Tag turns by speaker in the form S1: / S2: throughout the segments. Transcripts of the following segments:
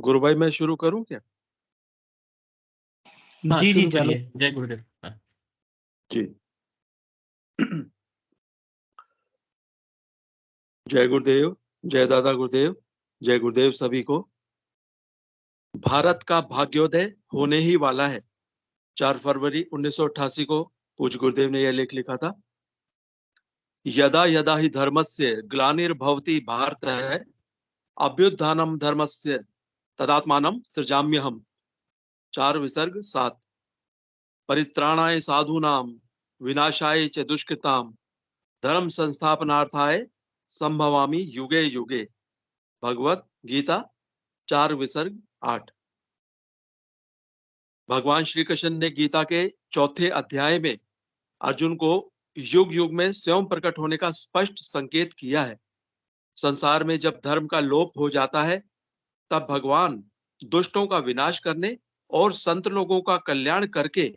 S1: गुरु भाई मैं शुरू करूं क्या?
S2: हाँ,
S3: जी
S2: शुरू
S3: चलो।
S2: करिए। जय गुरुदेव। हाँ।
S1: जी। जय गुरुदेव, जय दादा गुरुदेव, जय गुरुदेव सभी को। भारत का भाग्योदय होने ही वाला है। 4 फरवरी 1988 को पूज्य गुरुदेव ने यह लेख लिखा था। यदा यदा ही धर्मस्य ग्लानिर्भवति भारतः अभ्युत्थानम धर्मस्य तदात्मानं सृजाम्यहम्। 4 विसर्ग 7। परित्राणाय साधूनां विनाशाय च दुष्कृतां धर्म संस्थापनार्थाय संभवामि युगे युगे। भगवत गीता 4 विसर्ग 8। भगवान श्री कृष्ण ने गीता के 4थे अध्याय में अर्जुन को युग युग में स्वयं प्रकट होने का स्पष्ट संकेत किया है। संसार में जब धर्म का लोप हो जाता है तब भगवान दुष्टों का विनाश करने और संत लोगों का कल्याण करके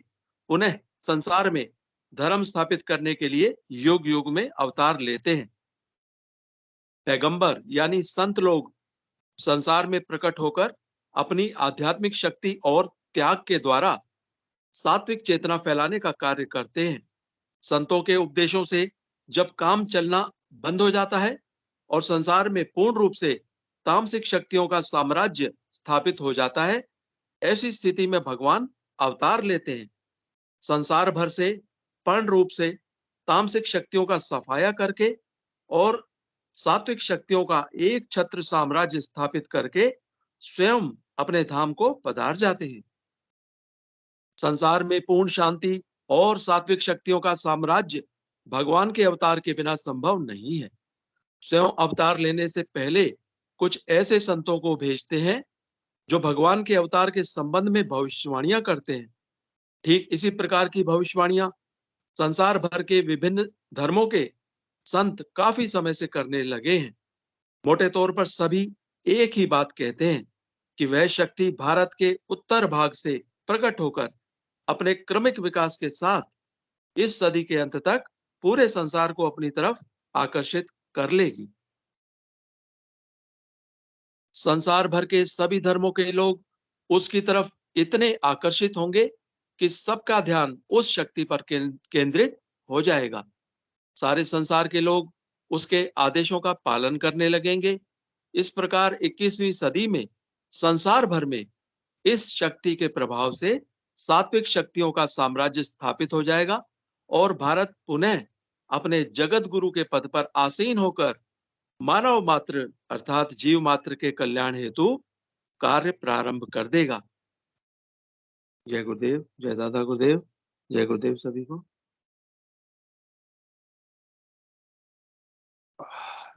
S1: पुनः संसार में धर्म स्थापित करने के लिए युग युग में अवतार लेते हैं। पैगंबर यानी संत लोग संसार में प्रकट होकर अपनी आध्यात्मिक शक्ति और त्याग के द्वारा सात्विक चेतना फैलाने का कार्य करते हैं। संतों के उपदेशों से जब काम चलना बंद हो जाता है और संसार में पूर्ण रूप से तामसिक शक्तियों का साम्राज्य स्थापित हो जाता है, ऐसी स्थिति में भगवान अवतार लेते हैं। संसार भर से पूर्ण रूप से तामसिक शक्तियों का सफाया करके और सात्विक शक्तियों का एक छत्र साम्राज्य स्थापित करके स्वयं अपने धाम को पधार जाते हैं। संसार में पूर्ण शांति और सात्विक शक्तियों का साम्राज्य भगवान के अवतार के बिना संभव नहीं है। स्वयं अवतार लेने से पहले कुछ ऐसे संतों को भेजते हैं जो भगवान के अवतार के संबंध में भविष्यवाणियां करते हैं। ठीक इसी प्रकार की भविष्यवाणियां संसार भर के विभिन्न धर्मों के संत काफी समय से करने लगे हैं। मोटे तौर पर सभी एक ही बात कहते हैं कि वह शक्ति भारत के उत्तर भाग से प्रकट होकर अपने क्रमिक विकास के साथ इस सदी के अंत तक पूरे संसार को अपनी तरफ आकर्षित कर लेगी। संसार भर के सभी धर्मों के लोग उसकी तरफ इतने आकर्षित होंगे कि सबका ध्यान उस शक्ति पर केंद्रित हो जाएगा। सारे संसार के लोग उसके आदेशों का पालन करने लगेंगे। इस प्रकार 21वीं सदी में संसार भर में इस शक्ति के प्रभाव से सात्विक शक्तियों का साम्राज्य स्थापित हो जाएगा और भारत पुनः अपने जगत गुरु के पद पर आसीन होकर मानव मात्र अर्थात जीव मात्र के कल्याण हेतु कार्य प्रारंभ कर देगा। जय गुरुदेव, जय दादा गुरुदेव, जय गुरुदेव सभी को।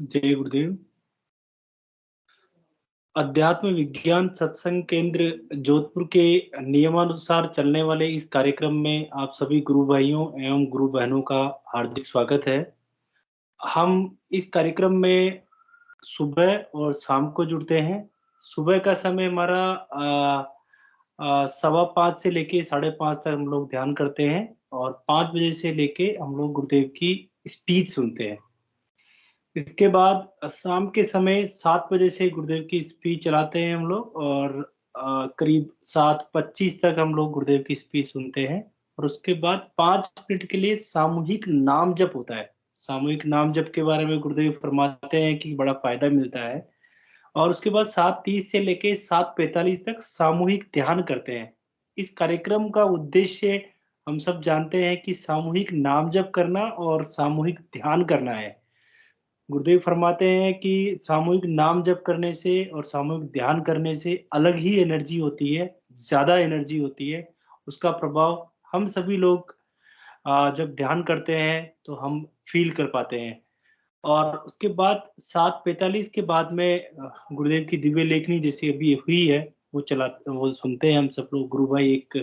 S3: जय गुरुदेव। अध्यात्म विज्ञान सत्संग केंद्र जोधपुर के नियमानुसार चलने वाले इस कार्यक्रम में आप सभी गुरु भाइयों एवं गुरु बहनों का हार्दिक स्वागत है। हम इस कार्यक्रम में सुबह और शाम को जुड़ते हैं। सुबह का समय हमारा 5:15 से लेके 5:30 तक हम लोग ध्यान करते हैं और 5 बजे से लेके हम लोग गुरुदेव की स्पीच सुनते हैं। इसके बाद शाम के समय 7 बजे से गुरुदेव की स्पीच चलाते हैं हम लोग और करीब 7:25 तक हम लोग गुरुदेव की स्पीच सुनते हैं और उसके बाद 5 मिनट के लिए सामूहिक नाम जप होता है। सामूहिक नाम जप के बारे में गुरुदेव फरमाते हैं कि बड़ा फायदा मिलता है और उसके बाद 7:30 से लेके 7:45 तक सामूहिक ध्यान करते हैं। इस कार्यक्रम का उद्देश्य हम सब जानते हैं कि सामूहिक नाम जप करना और सामूहिक ध्यान करना है। गुरुदेव फरमाते हैं कि सामूहिक नाम जप करने से और सामूहिक ध्यान करने से अलग ही एनर्जी होती है, ज़्यादा एनर्जी होती है। उसका प्रभाव हम सभी लोग जब ध्यान करते हैं तो हम फील कर पाते हैं। और उसके बाद 7:45 के बाद में गुरुदेव की दिव्य लेखनी जैसी अभी हुई है वो सुनते हैं हम सब लोग। गुरु भाई एक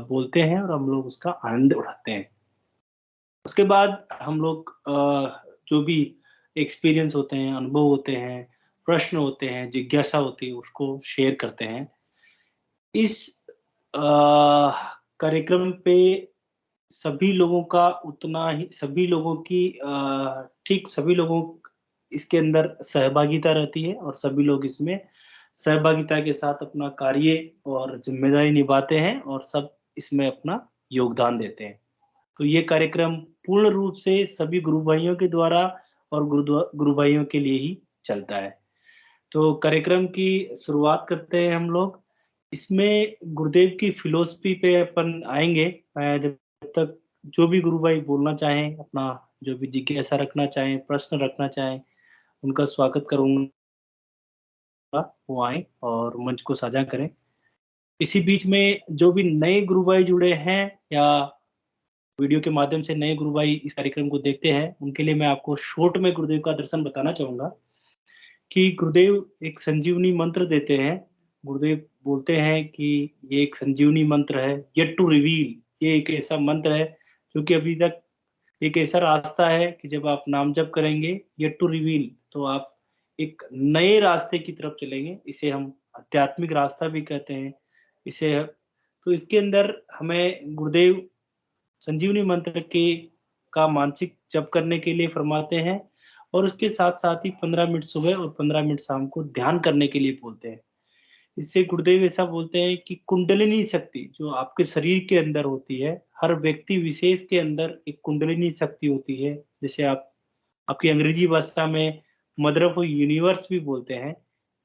S3: बोलते हैं और हम लोग उसका आनंद उठाते हैं। उसके बाद हम लोग जो भी एक्सपीरियंस होते हैं, अनुभव होते हैं, प्रश्न होते हैं, जिज्ञासा होती है, उसको शेयर करते हैं। इस कार्यक्रम पे सभी लोगों का उतना ही सभी लोगों की ठीक सभी लोगों इसके अंदर सहभागिता रहती है और सभी लोग इसमें सहभागिता के साथ अपना कार्य और जिम्मेदारी निभाते हैं और सब इसमें अपना योगदान देते हैं। तो ये कार्यक्रम पूर्ण रूप से सभी गुरु भाइयों के द्वारा और गुरु भाइयों के लिए ही चलता है। तो कार्यक्रम की शुरुआत करते हैं हम लोग। इसमें गुरुदेव की फ़िलॉसफ़ी पे अपन आएँगे। जब तक जो भी गुरु भाई बोलना चाहें, अपना जो भी जिज्ञासा रखना चाहें, प्रश्न रखना चाहें, उनका स्वागत करूँगा, वो आएँ और मंच को साझा करें। इसी बीच में जो भी नए गुरु भाई जुड़े हैं या वीडियो के माध्यम से नए गुरु भाई इस कार्यक्रम को देखते हैं, उनके लिए मैं आपको शॉर्ट में गुरुदेव का दर्शन बताना चाहूँगा कि गुरुदेव एक संजीवनी मंत्र देते हैं। गुरुदेव बोलते हैं कि ये एक संजीवनी मंत्र है, येट टू रिवील। ये एक ऐसा मंत्र है जो कि अभी तक एक ऐसा रास्ता है कि जब आप नाम जप करेंगे येट टू रिवील, तो आप एक नए रास्ते की तरफ चलेंगे। इसे हम आध्यात्मिक रास्ता भी कहते हैं। इसे तो इसके अंदर हमें गुरुदेव संजीवनी मंत्र के का मानसिक जप करने के लिए फरमाते हैं और उसके साथ-साथ ही 15 मिनट सुबह और 15 मिनट शाम को ध्यान करने के लिए बोलते हैं। इससे गुरुदेव ऐसा बोलते हैं कि कुंडलिनी शक्ति जो आपके शरीर के अंदर होती है, हर व्यक्ति विशेष के अंदर एक कुंडलिनी शक्ति होती है। जैसे आप आपकी अंग्रेजी भाषा में मदर ऑफ यूनिवर्स भी बोलते हैं।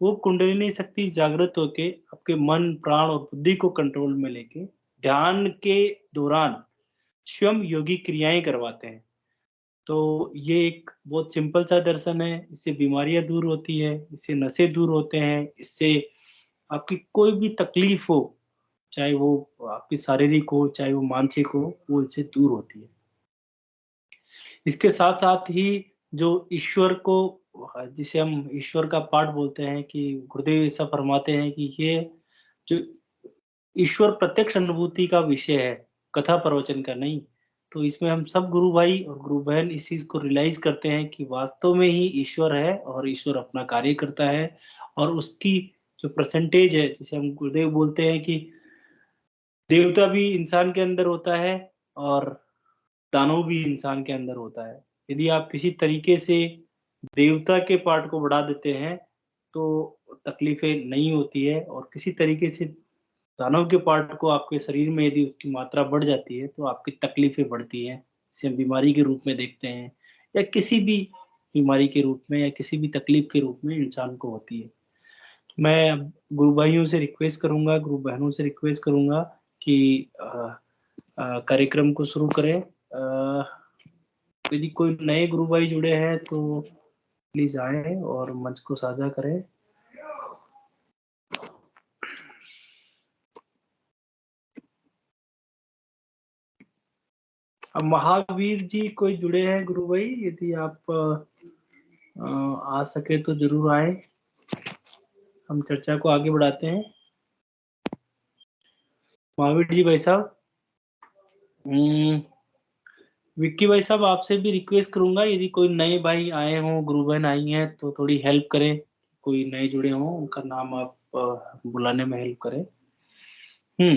S3: वो कुंडलिनी शक्ति जागृत होके आपके मन, प्राण और बुद्धि को कंट्रोल में लेके ध्यान के दौरान स्वयं योगी क्रियाएँ करवाते हैं। तो ये एक बहुत सिंपल सा दर्शन है, इससे बीमारियाँ दूर होती है, इससे नशे दूर होते हैं, इससे आपकी कोई भी तकलीफ हो, चाहे वो आपकी शारीरिक हो, चाहे वो मानसिक हो, वो इससे दूर होती है। इसके साथ-साथ ही जो ईश्वर को जिसे हम ईश्वर का पाठ बोलते हैं कि गुरुदेव ऐसा फरमाते हैं कि ये जो ईश्वर प्रत्यक्ष अनुभूति का विषय है, कथा प्रवचन का नहीं। तो इसमें हम सब गुरु भाई और गुरु बहन इस चीज़ को रियलाइज़ करते हैं कि वास्तव में ही ईश्वर है और ईश्वर अपना कार्य करता है और उसकी जो परसेंटेज है, जिसे हम गुरुदेव बोलते हैं कि देवता भी इंसान के अंदर होता है और दानव भी इंसान के अंदर होता है। यदि आप किसी तरीके से देवता के पार्ट को बढ़ा देते हैं, तो तकलीफ़ें नहीं होती है और किसी तरीके से दानव के पार्ट को आपके शरीर में यदि उसकी मात्रा बढ़ जाती है, तो आपकी तकलीफ़ें बढ़ती हैं। इसे हम बीमारी के रूप में देखते हैं या किसी भी बीमारी के रूप में या किसी भी तकलीफ़ के रूप में इंसान को होती है। मैं अब गुरु भाइयों से रिक्वेस्ट करूँगा, गुरु बहनों से रिक्वेस्ट करूँगा कि कार्यक्रम को शुरू करें। यदि कोई नए गुरु भाई जुड़े हैं, तो प्लीज़ आएँ और मंच को साझा करें। अब महावीर जी कोई जुड़े हैं गुरु भाई, यदि आप आ सके तो ज़रूर आएँ। हम चर्चा को आगे बढ़ाते हैं। महावीर जी भाई साहब, विक्की भाई साहब आपसे भी रिक्वेस्ट करूँगा यदि कोई नए भाई आए हों, गुरु बहन आई हैं तो थोड़ी हेल्प करें। कोई नए जुड़े हों, उनका नाम आप बुलाने में हेल्प करें। हुँ,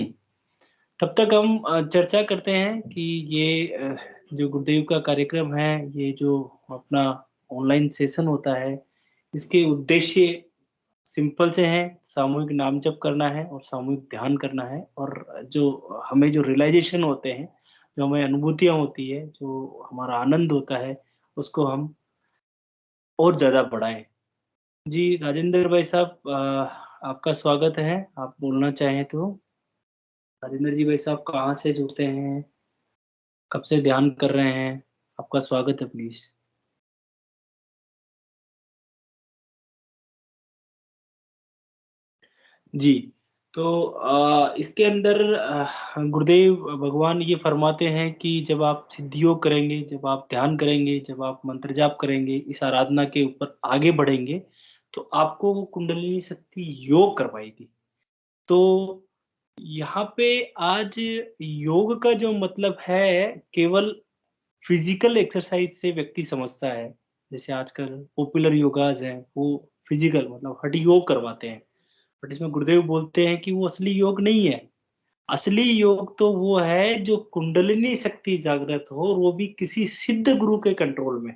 S3: तब तक हम चर्चा करते हैं कि ये जो गुरुदेव का कार्यक्रम है, ये जो अपना ऑनलाइन सेशन होता है, इसके उद्देश्य सिंपल से हैं, सामूहिक नाम जप करना है और सामूहिक ध्यान करना है और जो हमें जो रियलाइज़ेशन होते हैं, जो हमें अनुभूतियाँ होती है, जो हमारा आनंद होता है, उसको हम और ज़्यादा बढ़ाएँ। जी, राजेंद्र भाई साहब आपका स्वागत है, आप बोलना चाहें तो? राजेंद्र जी भाई साहब कहाँ से जुड़ते हैं? कब से ध्यान कर रहे हैं? आपका स्वागत है प्लीज़। जी, तो इसके अंदर गुरुदेव भगवान ये फरमाते हैं कि जब आप सिद्ध योग करेंगे, जब आप ध्यान करेंगे, जब आप मंत्र जाप करेंगे, इस आराधना के ऊपर आगे बढ़ेंगे, तो आपको वो कुंडलिनी शक्ति योग करवाएगी। तो यहाँ पे आज योग का जो मतलब है, केवल फिज़िकल एक्सरसाइज़ से व्यक्ति समझता है। जैसे आजकल पॉपुलर योगाज़ हैं, वो फिज़िकल मतलब हठ योग करवाते हैं। बट इसमें गुरुदेव बोलते हैं कि वो असली योग नहीं है। असली योग तो वो है जो कुंडलिनी शक्ति जागृत हो और वो भी किसी सिद्ध गुरु के कंट्रोल में।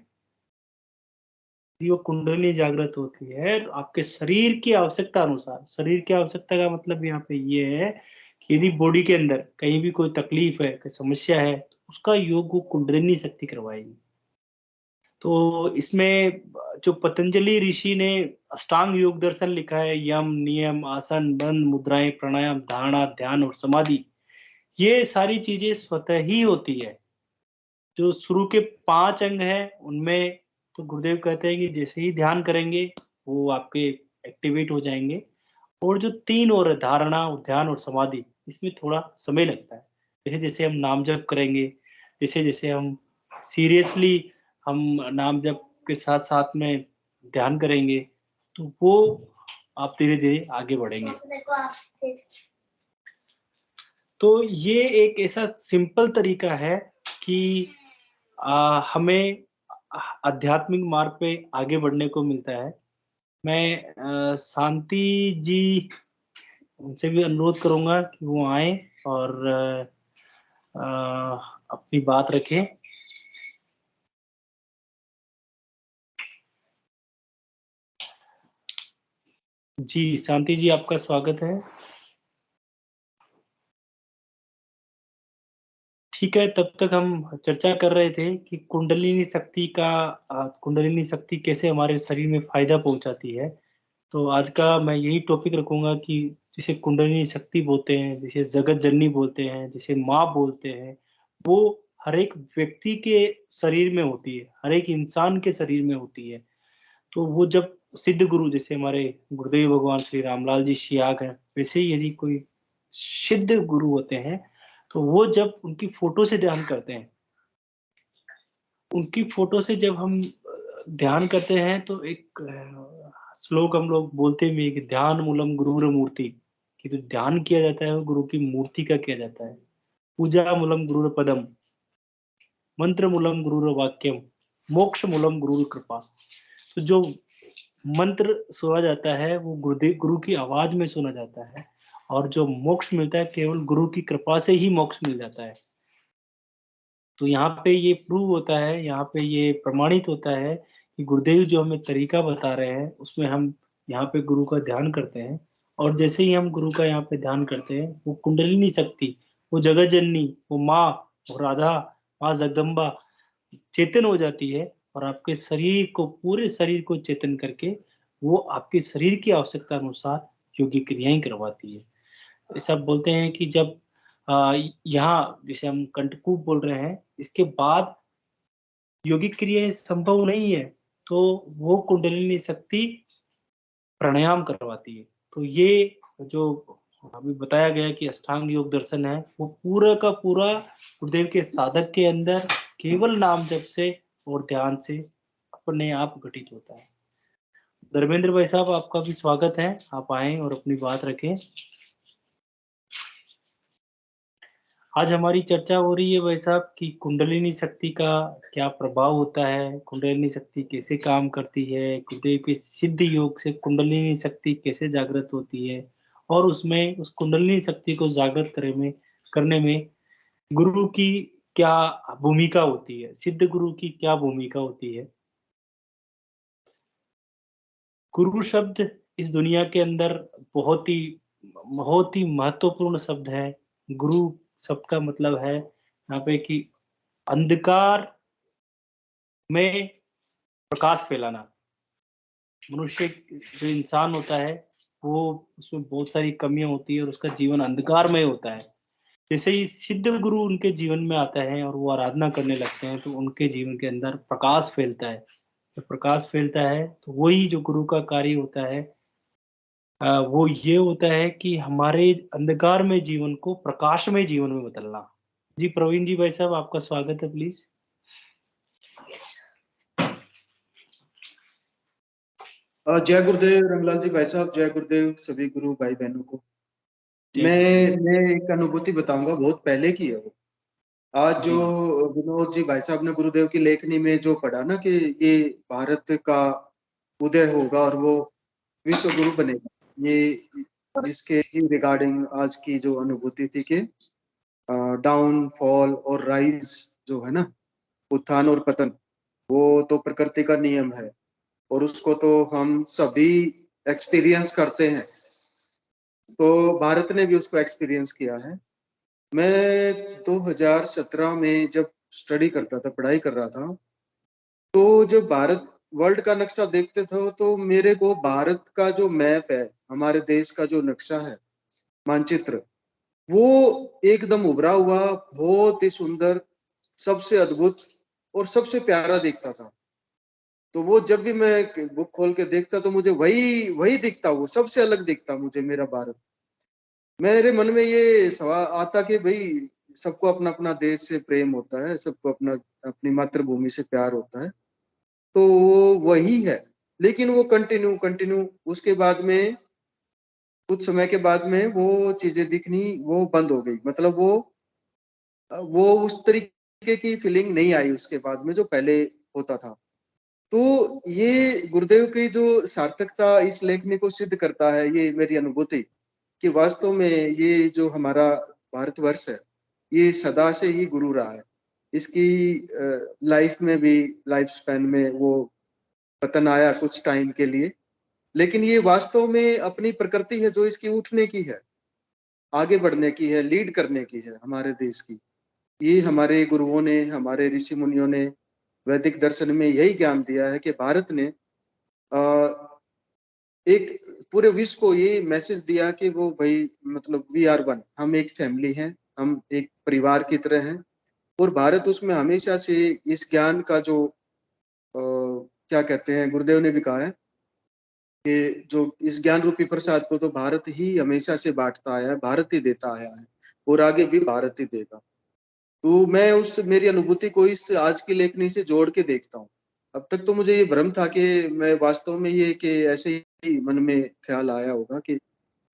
S3: वो कुंडलिनी जागृत होती है, आपके शरीर की आवश्यकता अनुसार, शरीर की आवश्यकता का मतलब यहाँ पे ये है कि यदि बॉडी के अंदर कहीं भी कोई तकलीफ है, कोई समस्या है, तो उसका योग वो कुंडलिनी शक्ति करवाएगी। तो इसमें जो पतंजलि ऋषि ने अष्टांग योग दर्शन लिखा है, यम, नियम, आसन, बंद, मुद्राएं, प्राणायाम, धारणा, ध्यान और समाधि, ये सारी चीजें स्वतः ही होती है। जो शुरू के 5 अंग हैं, उनमें तो गुरुदेव कहते हैं कि जैसे ही ध्यान करेंगे, वो आपके एक्टिवेट हो जाएँगे। और जो 3 और है, धारणा, ध्यान और समाधि, इसमें थोड़ा समय लगता है। जैसे-जैसे हम नाम जप करेंगे, जैसे-जैसे हम सीरियसली हम नाम जप के साथ-साथ में ध्यान करेंगे, तो वो आप धीरे-धीरे आगे बढ़ेंगे। तो ये एक ऐसा सिंपल तरीका है कि हमें आध्यात्मिक मार्ग पे आगे बढ़ने को मिलता है। मैं शांति जी उनसे भी अनुरोध करूँगा कि वो आएँ और अपनी बात रखें। जी, शांति जी आपका स्वागत है। ठीक है, तब तक हम चर्चा कर रहे थे कि कुंडलिनी शक्ति कैसे हमारे शरीर में फ़ायदा पहुँचाती है। तो आज का मैं यही टॉपिक रखूँगा कि जिसे कुंडलिनी शक्ति बोलते हैं, जिसे जगत जननी बोलते हैं, जिसे माँ बोलते हैं, वो हर एक व्यक्ति के शरीर में होती है, हर एक इंसान के शरीर में होती है। तो वो जब सिद्ध गुरु जैसे हमारे गुरुदेव भगवान श्री रामलाल जी शियाग हैं, वैसे ही यदि कोई सिद्ध गुरु होते हैं, तो वो जब उनकी फ़ोटो से ध्यान करते हैं, उनकी फ़ोटो से जब हम ध्यान करते हैं तो एक श्लोक हम लोग बोलते भी हैं कि ध्यान मूलम गुरुर मूर्ति, कि जो ध्यान किया जाता है वो गुरु की मूर्ति का किया जाता है। पूजा मूलम गुरुर पदम, मंत्र मूलम गुरुर वाक्यम, मोक्ष मूलम गुरुर कृपा। तो जो मंत्र सुना जाता है वो गुरु की आवाज़ में सुना जाता है, और जो मोक्ष मिलता है केवल गुरु की कृपा से ही मोक्ष मिल जाता है। तो यहाँ पे ये प्रूव होता है, यहाँ पे ये प्रमाणित होता है कि गुरुदेव जो हमें तरीका बता रहे हैं, उसमें हम यहाँ पे गुरु का ध्यान करते हैं, और जैसे ही हम गुरु का यहाँ पे ध्यान करते हैं, वो कुंडलिनी शक्ति, वो जगत जननी, वो माँ, वो राधा, माँ जगदम्बा चेतन हो जाती है, और आपके शरीर को, पूरे शरीर को चेतन करके वो आपके शरीर की आवश्यकता अनुसार योगिक क्रियाएँ करवाती है। ऐसा बोलते हैं कि जब यहाँ जिसे हम कंठकूप बोल रहे हैं, इसके बाद योगिक क्रियाएँ संभव नहीं है, तो वो कुंडलिनी शक्ति प्राणायाम करवाती है। तो ये जो अभी बताया गया कि अष्टांग योग दर्शन है, वो पूरा का पूरा गुरुदेव के साधक के अंदर केवल नाम जप से और ध्यान से अपने आप घटित होता है। धर्मेंद्र भाई साहब, आपका भी स्वागत है, आप आएँ और अपनी बात रखें। आज हमारी चर्चा हो रही है भाई साहब कि कुंडलिनी शक्ति का क्या प्रभाव होता है, कुंडलिनी शक्ति कैसे काम करती है, गुरुदेव के सिद्ध योग से कुंडलिनी शक्ति कैसे जागृत होती है, और उसमें उस कुंडलिनी शक्ति को जागृत करने में गुरु की क्या भूमिका होती है, सिद्ध गुरु की क्या भूमिका होती है। गुरु शब्द इस दुनिया के अंदर बहुत ही महत्वपूर्ण शब्द है। गुरु शब्द का मतलब है यहाँ पे कि अंधकार में प्रकाश फैलाना। मनुष्य जो इंसान होता है, वो उसमें बहुत सारी कमियाँ होती है और उसका जीवन अंधकारमय होता है। जैसे ही सिद्ध गुरु उनके जीवन में आता है और वो आराधना करने लगते हैं, तो उनके जीवन के अंदर प्रकाश फैलता है। जब प्रकाश फैलता है, तो वही जो गुरु का कार्य होता है, वो ये होता है कि हमारे अंधकारमय जीवन को प्रकाशमय जीवन में बदलना। जी, प्रवीण जी भाई साहब, आपका स्वागत है, प्लीज़।
S2: जय गुरुदेव रंगलाल जी भाई साहब, जय गुरुदेव सभी गुरु भाई बहनों को।
S3: जय
S2: मैं एक अनुभूति बताऊंगा, बहुत पहले की है वो। आज
S3: जी,
S2: जो विनोद जी भाई साहब ने गुरुदेव की लेखनी में जो पढ़ा ना कि ये भारत का उदय होगा और वो विश्व गुरु बनेगा, ये इसके ही रिगार्डिंग आज की जो अनुभूति थी कि डाउन फॉल और राइज जो है ना, उत्थान और पतन, वो तो प्रकृति का नियम है। और उसको तो हम सभी एक्सपीरियंस करते हैं। तो भारत ने भी उसको एक्सपीरियंस किया है। मैं 2017 में जब स्टडी करता था, पढ़ाई कर रहा था, तो जब भारत वर्ल्ड का नक्शा देखते थे तो मेरे को भारत का जो मैप है, हमारे देश का जो नक्शा है, मानचित्र, वो एकदम उभरा हुआ, बहुत ही सुंदर, सबसे अद्भुत और सबसे प्यारा दिखता था। तो वो जब भी मैं बुक खोल के देखता तो मुझे वही वही दिखता, वो सबसे अलग दिखता मुझे मेरा भारत। मेरे मन में ये सवाल आता कि भाई सबको अपना अपना देश से प्रेम होता है, सबको अपना अपनी मातृभूमि से प्यार होता है, तो वो वही है। लेकिन वो कंटिन्यू कंटिन्यू उसके बाद में कुछ समय के बाद में वो चीजें दिखनी वो बंद हो गई। मतलब वो उस तरीके की फीलिंग नहीं आई उसके बाद में जो पहले होता था। तो ये गुरुदेव की जो सार्थकता इस लेखनी को सिद्ध करता है, ये मेरी अनुभूति कि वास्तव में ये जो हमारा भारतवर्ष है, ये सदा से ही गुरु रहा है। इसकी लाइफ में भी, लाइफ स्पैन में वो पतन आया कुछ टाइम के लिए, लेकिन ये वास्तव में अपनी प्रकृति है जो इसकी उठने की है, आगे बढ़ने की है, लीड करने की है हमारे देश की। ये हमारे गुरुओं ने, हमारे ऋषि मुनियों ने वैदिक दर्शन में यही ज्ञान दिया है कि भारत ने एक पूरे विश्व को ये मैसेज दिया कि वो भाई मतलब वी आर वन, हम एक फैमिली हैं, हम एक परिवार की तरह हैं। और भारत उसमें हमेशा से इस ज्ञान का जो क्या कहते हैं, गुरुदेव ने भी कहा है कि जो इस ज्ञान रूपी प्रसाद को तो भारत ही हमेशा से बांटता आया है, भारत ही देता आया है और आगे भी भारत ही देगा। तो मैं उस मेरी अनुभूति को इस आज की लेखनी से जोड़ के देखता हूँ। अब तक तो मुझे ये भ्रम था कि मैं वास्तव में ये कि ऐसे ही मन में ख्याल आया होगा कि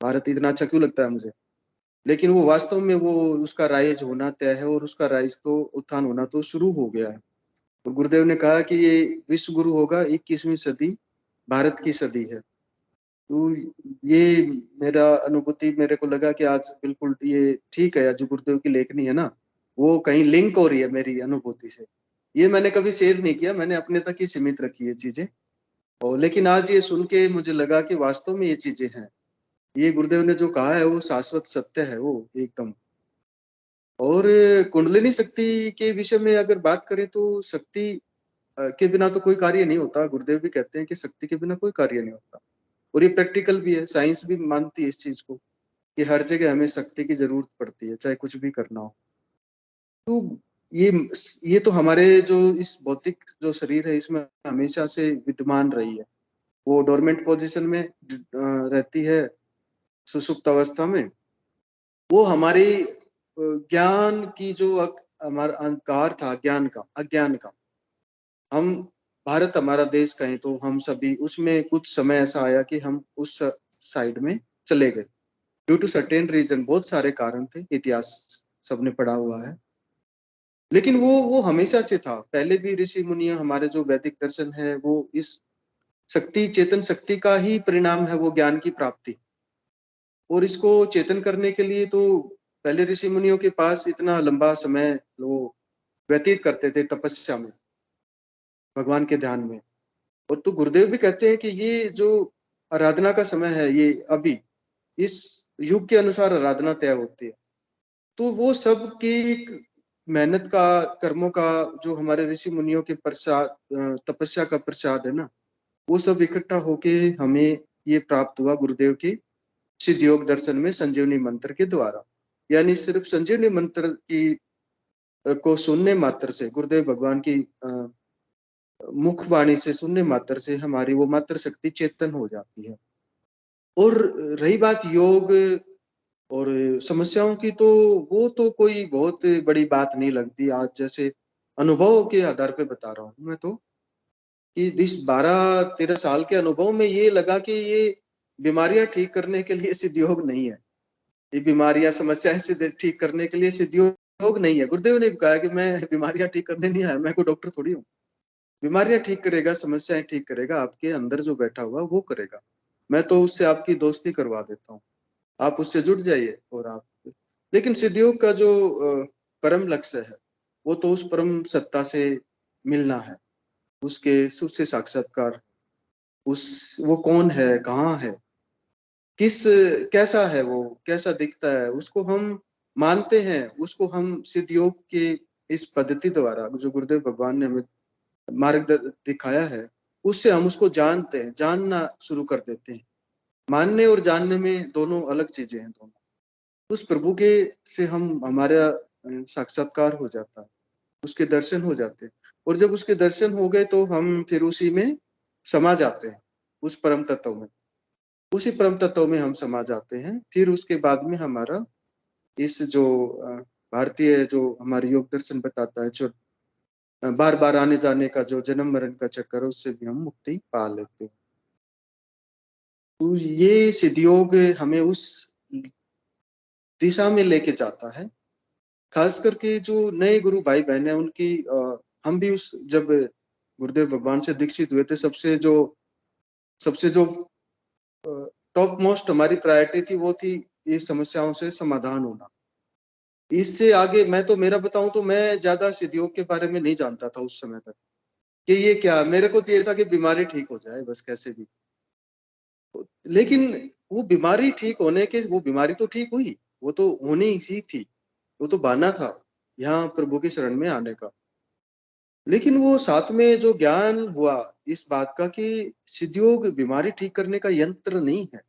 S2: भारत इतना अच्छा क्यों लगता है मुझे, लेकिन वो वास्तव में वो उसका राइज होना तय है और उसका राइज तो उत्थान होना तो शुरू हो गया है। और गुरुदेव ने कहा कि ये विश्व गुरु होगा, 21वीं सदी भारत की सदी है। तो ये मेरा अनुभूति, मेरे को लगा कि आज बिल्कुल ये ठीक है, जो गुरुदेव की लेखनी है ना, वो कहीं लिंक हो रही है मेरी अनुभूति से। ये मैंने कभी शेयर नहीं किया, मैंने अपने तक ही सीमित रखी है चीजें। और लेकिन आज ये सुन के मुझे लगा कि वास्तव में ये चीजें हैं, ये गुरुदेव ने जो कहा है वो शाश्वत सत्य है वो एकदम। और कुंडलिनी शक्ति के विषय में अगर बात करें तो शक्ति के बिना तो कोई कार्य नहीं होता। गुरुदेव भी कहते हैं कि शक्ति के बिना कोई कार्य नहीं होता। और ये प्रैक्टिकल भी है, साइंस भी मानती है इस चीज को कि हर जगह हमें शक्ति की जरूरत पड़ती है, चाहे कुछ भी करना हो। तो ये ये तो हमारे जो इस भौतिक जो शरीर है इसमें हमेशा से विद्यमान रही है। वो डोरमेंट पोजीशन में रहती है, सुषुप्त अवस्था में। वो हमारी ज्ञान की जो हमारा अहंकार था, ज्ञान का, अज्ञान का, हम भारत हमारा देश कहें तो हम सभी उसमें कुछ समय ऐसा आया कि हम उस साइड में चले गए ड्यू टू सर्टेन रीजन। बहुत सारे कारण थे, इतिहास सबने पढ़ा हुआ है। लेकिन वो हमेशा से था, पहले भी ऋषि मुनि, हमारे जो वैदिक दर्शन है वो इस शक्ति, चेतन शक्ति का ही परिणाम है, वो ज्ञान की प्राप्ति। और इसको चेतन करने के लिए तो पहले ऋषि मुनियों के पास इतना लंबा समय वो व्यतीत करते थे तपस्या में, भगवान के ध्यान में। और तो गुरुदेव भी कहते हैं कि ये जो आराधना का समय है, ये अभी इस युग के अनुसार आराधना तय होती है। तो वो सब की मेहनत का, कर्मों का, जो हमारे ऋषि मुनियों के प्रसाद, तपस्या का प्रसाद है ना, वो सब इकट्ठा होके हमें ये प्राप्त हुआ गुरुदेव के सिद्ध योग दर्शन में संजीवनी मंत्र के द्वारा। यानी सिर्फ संजीवनी मंत्र की को सुनने मात्र से, गुरुदेव भगवान की मुख वाणी से सुनने मात्र से हमारी वो मात्र शक्ति चेतन हो जाती है। और रही बात योग और समस्याओं की, तो वो तो कोई बहुत बड़ी बात नहीं लगती। आज जैसे अनुभव के आधार पे बता रहा हूँ मैं तो, कि इस 12-13 साल के अनुभव में ये लगा कि ये बीमारियां ठीक करने के लिए सिद्ध योग नहीं है, ये बीमारियां, समस्याएं से ठीक करने के लिए सिद्ध योग नहीं है। गुरुदेव ने कहा कि मैं बीमारियां ठीक करने नहीं आया, मैं कोई डॉक्टर थोड़ी हूँ। बीमारियां ठीक करेगा, समस्याएं ठीक करेगा, आपके अंदर जो बैठा हुआ वो करेगा। मैं तो उससे आपकी दोस्ती करवा देता हूँ, आप उससे जुड़ जाइए और आप। लेकिन सिद्धयोग का जो परम लक्ष्य है वो तो उस परम सत्ता से मिलना है, उसके उससे साक्षात्कार। वो कौन है, कहाँ है, कैसा है, वो कैसा दिखता है, उसको हम मानते हैं। उसको हम सिद्ध योग के इस पद्धति द्वारा जो गुरुदेव भगवान ने हमें मार्ग दिखाया है, उससे हम उसको जानते हैं, जानना शुरू कर देते हैं। मानने और जानने में दोनों अलग चीजें हैं दोनों। उस प्रभु के से हमारा साक्षात्कार हो जाता है, उसके दर्शन हो जाते हैं, और जब उसके दर्शन हो गए तो हम फिर उसी में समा जाते हैं, उस परम तत्व में, उसी परम तत्व में हम समा जाते हैं। फिर उसके बाद में हमारा इस जो भारतीय जो हमारी योग दर्शन बताता है, जो बार बार आने जाने का जो जन्म मरण का चक्कर है, उससे भी हम मुक्ति पा लेते हैं। तो ये सिद्ध योग हमें उस दिशा में लेके जाता है। खास करके जो नए गुरु भाई बहन है उनकी हम भी उस जब गुरुदेव भगवान से दीक्षित हुए थे, सबसे जो टॉप मोस्ट हमारी प्रायोरिटी थी वो थी ये समस्याओं से समाधान होना। इससे आगे मैं तो मेरा बताऊं तो मैं ज्यादा सिद्ध योग के बारे में नहीं जानता था उस समय तक कि ये क्या, मेरे को तो ये था कि बीमारी ठीक हो जाए बस कैसे भी। लेकिन वो बीमारी ठीक होने के, वो बीमारी तो ठीक हुई, वो तो होनी ही थी, वो तो बहाना था यहाँ प्रभु की शरण में आने का। लेकिन वो साथ में जो ज्ञान हुआ इस बात का कि सिद्ध योग बीमारी ठीक करने का यंत्र नहीं है,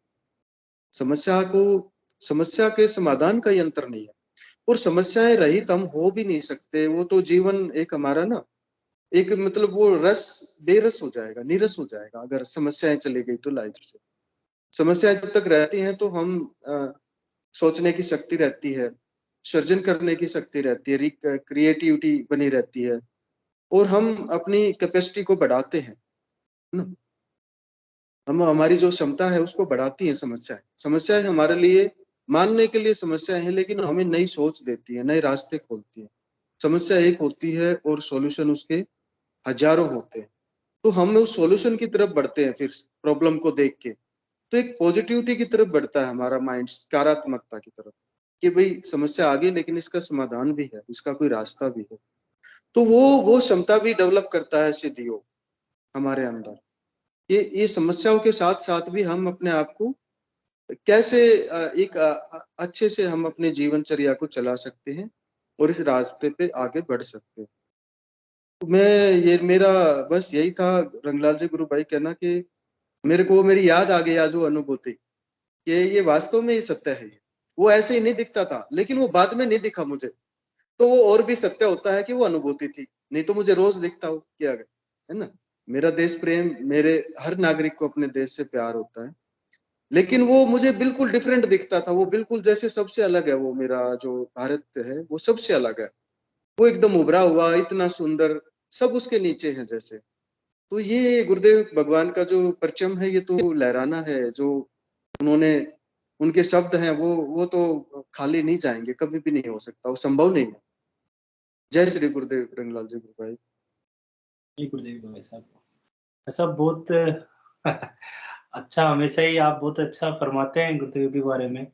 S2: समस्या के समाधान का यंत्र नहीं है, और समस्याएं रहित हम हो भी नहीं सकते। वो तो जीवन एक हमारा ना एक मतलब वो बेरस हो जाएगा, नीरस हो जाएगा अगर समस्याएं चली गई तो लाइफ से। समस्याएं जब तक रहती हैं तो हम सोचने की शक्ति रहती है, सृजन करने की शक्ति रहती है, क्रिएटिविटी बनी रहती है, और हम अपनी कैपेसिटी को बढ़ाते हैं ना। हम हमारी जो क्षमता है उसको बढ़ाती है समस्याएं हमारे लिए मानने के लिए समस्याएं हैं, लेकिन हमें नई सोच देती है, नए रास्ते खोलती है। समस्या एक होती है और सॉल्यूशन उसके हजारों होते हैं, तो हम उस सॉल्यूशन की तरफ बढ़ते हैं। फिर प्रॉब्लम को देख के तो एक पॉजिटिविटी की तरफ बढ़ता है हमारा माइंड, सकारात्मकता की तरफ, कि भाई समस्या आ गई लेकिन इसका समाधान भी है, इसका कोई रास्ता भी है। तो वो क्षमता भी डेवलप करता है सिद्ध योग हमारे अंदर। ये समस्याओं के साथ साथ भी हम अपने आप को कैसे एक अच्छे से हम अपने जीवनचर्या को चला सकते हैं और इस रास्ते पे आगे बढ़ सकते हैं। तो ये मेरा बस यही था रंगलाल जी गुरु भाई कहना कि मेरे को मेरी याद आ गई आज वो अनुभूति कि ये वास्तव में ही सत्य है। वो ऐसे ही नहीं दिखता था, लेकिन वो बाद में नहीं दिखा मुझे, तो वो और भी सत्य होता है कि वो अनुभूति थी, नहीं तो मुझे रोज दिखता हो क्या है ना। मेरा देश प्रेम, मेरे हर नागरिक को अपने देश से प्यार होता है, लेकिन वो मुझे बिल्कुल डिफरेंट दिखता था। वो बिल्कुल जैसे सबसे अलग है, वो मेरा जो भारत है वो सबसे अलग है। वो एकदम उभरा हुआ, इतना सुंदर, सब उसके नीचे है जैसे। तो ये गुरुदेव भगवान का जो परचम है ये तो लहराना है, जो उन्होंने उनके शब्द हैं वो तो खाली नहीं जाएंगे, कभी भी नहीं हो सकता, वो संभव नहीं है। जय श्री गुरुदेव रंगलाल जी गुरु भाई।
S3: गुरुदेव भाई साहब, ऐसा बहुत अच्छा, हमेशा ही आप बहुत अच्छा फरमाते हैं गुरुदेव के बारे में।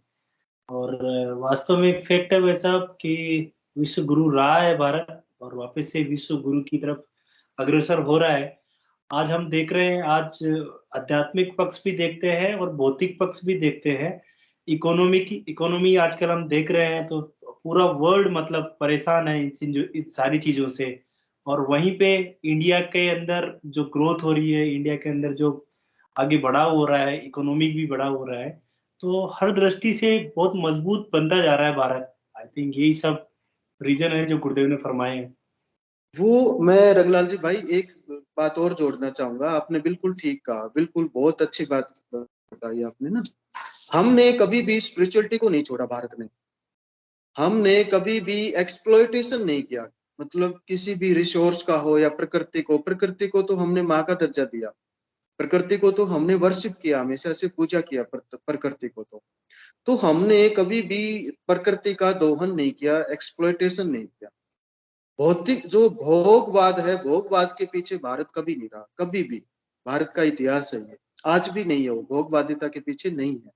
S3: और वास्तव में फैक्ट है वैसा कि विश्व गुरु रहा है भारत, और वापस से विश्व गुरु की तरफ अग्रसर हो रहा है। आज हम देख रहे हैं, आज आध्यात्मिक पक्ष भी देखते हैं और भौतिक पक्ष भी देखते हैं। इकोनॉमी आजकल हम देख रहे हैं तो पूरा वर्ल्ड मतलब परेशान है इस सारी चीज़ों से। और वहीं पे इंडिया के अंदर जो ग्रोथ हो रही है, इंडिया के अंदर जो आगे बढ़ाव हो रहा है, इकोनॉमिक भी बढ़ाव हो रहा है, तो हर दृष्टि से बहुत मजबूत बनता जा रहा है भारत। आई थिंक यही सब रीज़न है जो गुरुदेव ने फरमाए हैं।
S2: वो मैं रंगलाल जी भाई एक बात और जोड़ना चाहूंगा, आपने बिल्कुल ठीक कहा, बिल्कुल बहुत अच्छी बात बताई आपने ना। हमने कभी भी स्पिरिचुअलिटी को नहीं छोड़ा भारत में, हमने कभी भी एक्सप्लॉयटेशन नहीं किया, मतलब किसी भी रिसोर्स का हो या प्रकृति को तो हमने माँ का दर्जा दिया, प्रकृति को तो हमने वर्शिप किया, हमेशा से पूजा किया प्रकृति को। तो हमने कभी भी प्रकृति का दोहन नहीं किया, एक्सप्लॉयटेशन नहीं किया। भौतिक जो भोगवाद है, भोगवाद के पीछे भारत कभी नहीं रहा, कभी भी। भारत का इतिहास है ये, आज भी नहीं है, वो भोगवादिता के पीछे नहीं है।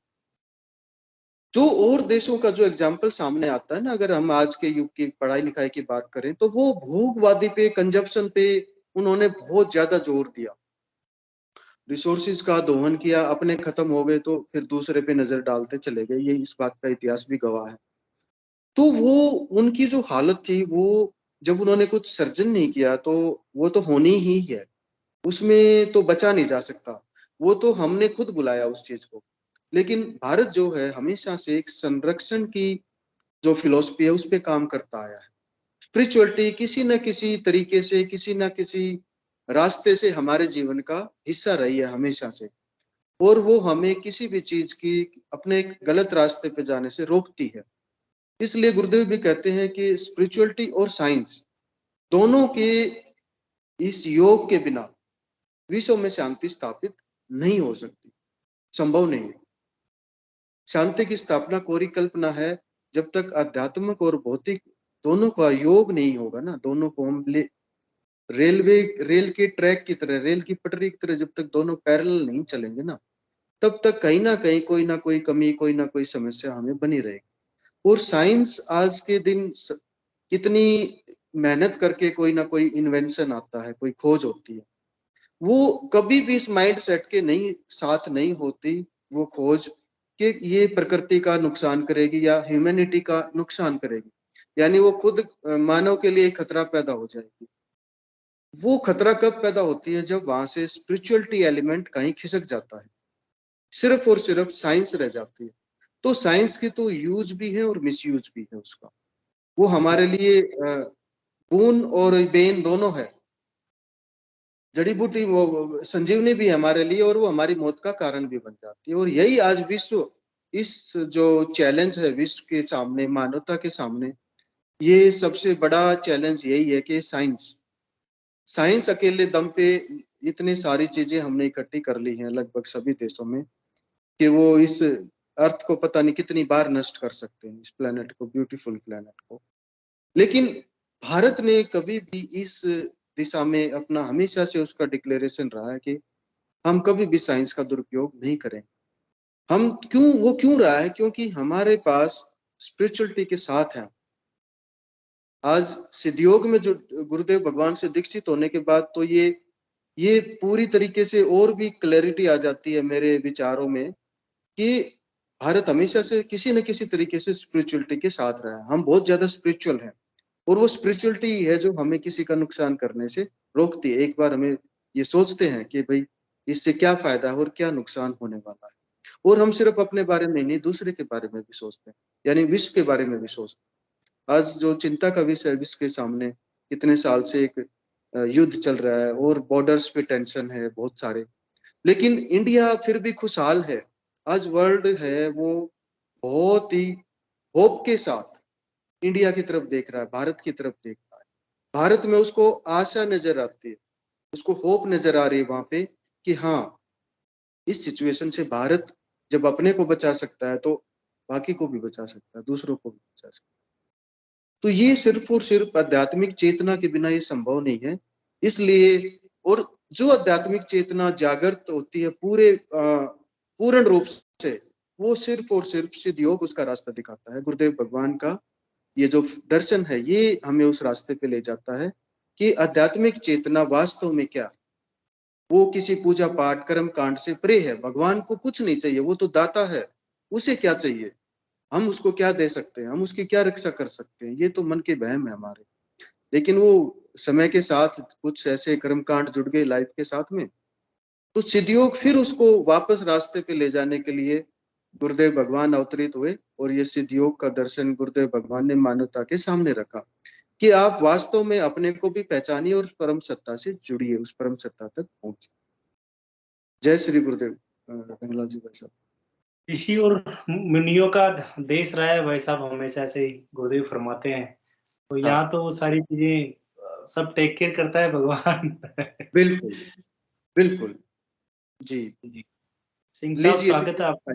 S2: जो और देशों का जो एग्जाम्पल सामने आता है ना, अगर हम आज के युग की पढ़ाई लिखाई की बात करें तो वो भोगवादी पे, कंजप्शन पे उन्होंने बहुत ज्यादा जोर दिया। रिसोर्सिस का दोहन किया, अपने खत्म हो गए तो फिर दूसरे पे नजर डालते चले गए। ये इस बात का इतिहास भी गवाह है। तो वो उनकी जो हालत थी, वो जब उन्होंने कुछ सर्जन नहीं किया तो वो तो होनी ही है, उसमें तो बचा नहीं जा सकता। वो तो हमने खुद बुलाया उस चीज को। लेकिन भारत जो है हमेशा से एक संरक्षण की जो फिलॉसफी है उस पे काम करता आया है। स्पिरिचुअलिटी किसी न किसी तरीके से, किसी न किसी रास्ते से हमारे जीवन का हिस्सा रही है हमेशा से, और वो हमें किसी भी चीज की अपने गलत रास्ते पे जाने से रोकती है। इसलिए गुरुदेव भी कहते हैं कि स्पिरिचुअलिटी और साइंस दोनों के इस योग के बिना विश्व में शांति स्थापित नहीं हो सकती, संभव नहीं है। शांति की स्थापना कोरी कल्पना है जब तक आध्यात्मिक और भौतिक दोनों का योग नहीं होगा ना, दोनों को हम रेल के ट्रैक की तरह, रेल की पटरी की तरह जब तक दोनों पैरेलल नहीं चलेंगे ना, तब तक कहीं ना कहीं कोई ना कोई कमी, कोई ना कोई समस्या हमें बनी रहेगी। और साइंस आज के दिन कितनी मेहनत करके कोई ना कोई इन्वेंशन आता है, कोई खोज होती है, वो कभी भी इस माइंड सेट के नहीं साथ नहीं होती वो खोज कि ये प्रकृति का नुकसान करेगी या ह्यूमैनिटी का नुकसान करेगी, यानी वो खुद मानव के लिए खतरा पैदा हो जाएगी। वो खतरा कब पैदा होती है? जब वहां से स्पिरिचुअलिटी एलिमेंट कहीं खिसक जाता है, सिर्फ और सिर्फ साइंस रह जाती है। तो साइंस की तो यूज भी है और मिसयूज भी है उसका। वो हमारे लिए बून और बेन दोनों है। जड़ी बूटी वो संजीवनी भी है हमारे लिए, और वो हमारी मौत का कारण भी बन जाती है। और यही आज विश्व, इस जो चैलेंज है विश्व के सामने, मानवता के सामने, ये सबसे बड़ा चैलेंज यही है कि साइंस अकेले दम पे इतनी सारी चीजें हमने इकट्ठी कर ली हैं लगभग सभी देशों में कि वो इस अर्थ को पता नहीं कितनी बार नष्ट कर सकते हैं, इस प्लेनेट को, ब्यूटीफुल प्लेनेट को। लेकिन भारत ने कभी भी इस दिशा में अपना, हमेशा से उसका डिक्लेरेशन रहा है कि हम कभी भी साइंस का दुरुपयोग नहीं करें। हम वो क्यों रहा है? क्योंकि हमारे पास स्पिरिचुअलिटी के साथ है। आज सिद्धयोग में जो गुरुदेव भगवान से दीक्षित होने के बाद तो ये पूरी तरीके से और भी क्लैरिटी आ जाती है मेरे विचारों में कि भारत हमेशा से किसी न किसी तरीके से स्पिरिचुअलिटी के साथ रहा है। हम बहुत ज्यादा स्पिरिचुअल हैं, और वो स्पिरिचुअलिटी है जो हमें किसी का नुकसान करने से रोकती है। एक बार हमें ये सोचते हैं कि भाई इससे क्या फायदा है और क्या नुकसान होने वाला है, और हम सिर्फ अपने बारे में नहीं, दूसरे के बारे में भी सोचते हैं, यानी विश्व के बारे में भी सोचते हैं। आज जो चिंता का विषय है विश्व के सामने, इतने साल से एक युद्ध चल रहा है और बॉर्डर्स पे टेंशन है बहुत सारे, लेकिन इंडिया फिर भी खुशहाल है। आज वर्ल्ड है वो बहुत ही होप के साथ इंडिया की तरफ देख रहा है, भारत की तरफ देख रहा है। भारत में उसको आशा नजर आती है, उसको होप नजर आ रही है वहां पे कि हाँ, इस सिचुएशन से भारत जब अपने को बचा सकता है तो बाकी को भी बचा सकता है, दूसरों को भी बचा सकता है। तो ये सिर्फ और सिर्फ आध्यात्मिक चेतना के बिना ये संभव नहीं है। इसलिए, और जो आध्यात्मिक चेतना जागृत होती है पूर्ण रूप से, वो सिर्फ और सिर्फ सिद्ध योग उसका रास्ता दिखाता है। गुरुदेव भगवान का ये जो दर्शन है ये हमें उस रास्ते पे ले जाता है कि आध्यात्मिक चेतना वास्तव में क्या है। वो किसी पूजा पाठ कर्म कांड से परे है। भगवान को कुछ नहीं चाहिए, वो तो दाता है। उसे क्या चाहिए? हम उसको क्या दे सकते हैं? हम उसकी क्या रक्षा कर सकते हैं? ये तो मन के वहम है हमारे। लेकिन वो समय के साथ कुछ ऐसे कर्म कांड जुड़ गए लाइफ के साथ में, तो सिद्धयोग फिर उसको वापस रास्ते पे ले जाने के लिए गुरुदेव भगवान अवतरित हुए, और ये सिद्धयोग का दर्शन गुरुदेव भगवान ने मानवता के सामने रखा कि आप वास्तव में अपने को भी पहचानिए और परम सत्ता से जुड़िए, उस परम सत्ता तक पहुंचिए। जय श्री गुरुदेव रंगलाल जी भाई साहब।
S3: ऋषि और मुनियों का देश रहा है भाई साहब, हमेशा से ही गुरुदेव फरमाते हैं। तो यहाँ तो वो सारी चीजें सब टेक केयर करता है भगवान।
S2: बिल्कुल बिल्कुल जी।
S3: जी सिंह साहब,
S2: लीजिए
S3: स्वागत है आपका।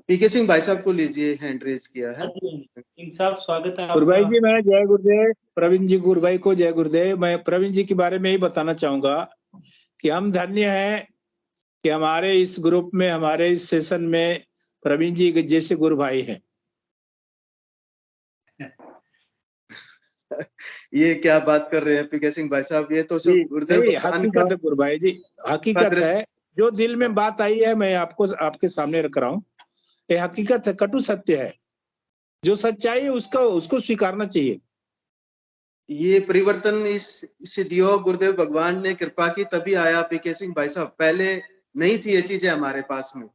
S2: पीके सिंह भाई साहब को लीजिए, हैंड रेज किया है।
S3: सिंह साहब, स्वागत है
S4: गुरुभाई
S3: आपका।
S4: जी, मैं जय गुरुदेव। प्रवीण जी, गुरुभाई को जय गुरुदेव। मैं प्रवीण जी के बारे में ही बताना चाहूंगा कि हम धन्य हैं कि हमारे इस ग्रुप में, हमारे इस सेशन में प्रवीण जी जैसे गुरु भाई हैं।
S2: ये क्या बात कर रहे हैं पीके सिंह भाई साहब, ये तो सब गुरुदेव
S4: नहीं,
S2: भगवान
S4: हकीकत है गुरु भाई जी, हकीकत
S2: का
S4: है। जो दिल में बात आई है मैं आपको आपके सामने रख रहा हूँ। ये हकीकत है, कटु सत्य है। जो सच्चाई है उसको स्वीकारना चाहिए।
S2: ये परिवर्तन इस सिद्धियोग गुरुदेव भगवान ने कृपा की तभी आया पीके सिंह भाई साहब, पहले नहीं थी ये चीजें हमारे पास में।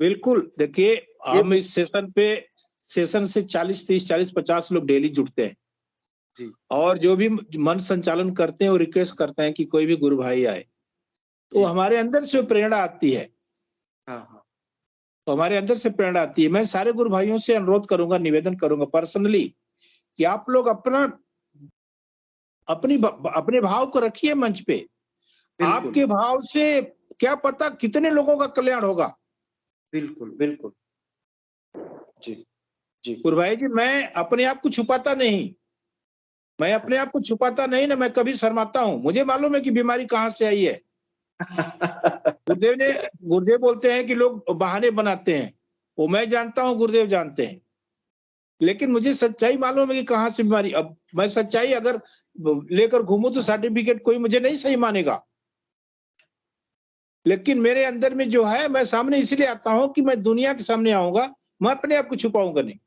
S4: बिल्कुल, देखिए हम इस सेशन से 40-30-40-50 लोग डेली जुड़ते हैं
S2: जी।
S4: और जो भी मन संचालन करते हैं वो रिक्वेस्ट करते हैं कि कोई भी गुरु भाई आए, तो
S2: जी।
S4: हमारे अंदर से प्रेरणा आती है।
S2: हाँ।
S4: तो हमारे अंदर से प्रेरणा आती है। मैं सारे गुरु भाइयों से अनुरोध करूंगा, निवेदन करूंगा पर्सनली कि आप लोग अपने भाव को रखिए मंच पे। आपके भाव से क्या पता कितने लोगों का कल्याण होगा।
S2: बिल्कुल बिल्कुल। जी जी।
S4: गुरु भाई जी, मैं अपने आप को छुपाता नहीं, ना मैं कभी शर्माता हूँ। मुझे मालूम है कि बीमारी कहाँ से आई है। गुरुदेव बोलते हैं कि लोग बहाने बनाते हैं, वो मैं जानता हूँ, गुरुदेव जानते हैं, लेकिन मुझे सच्चाई मालूम है कि कहाँ से बीमारी। अब मैं सच्चाई अगर लेकर घूमूं तो सर्टिफिकेट कोई मुझे नहीं सही मानेगा, लेकिन मेरे अंदर में जो है मैं सामने इसलिए आता हूं कि मैं दुनिया के सामने आऊंगा, मैं अपने आप को छुपाऊंगा नहीं,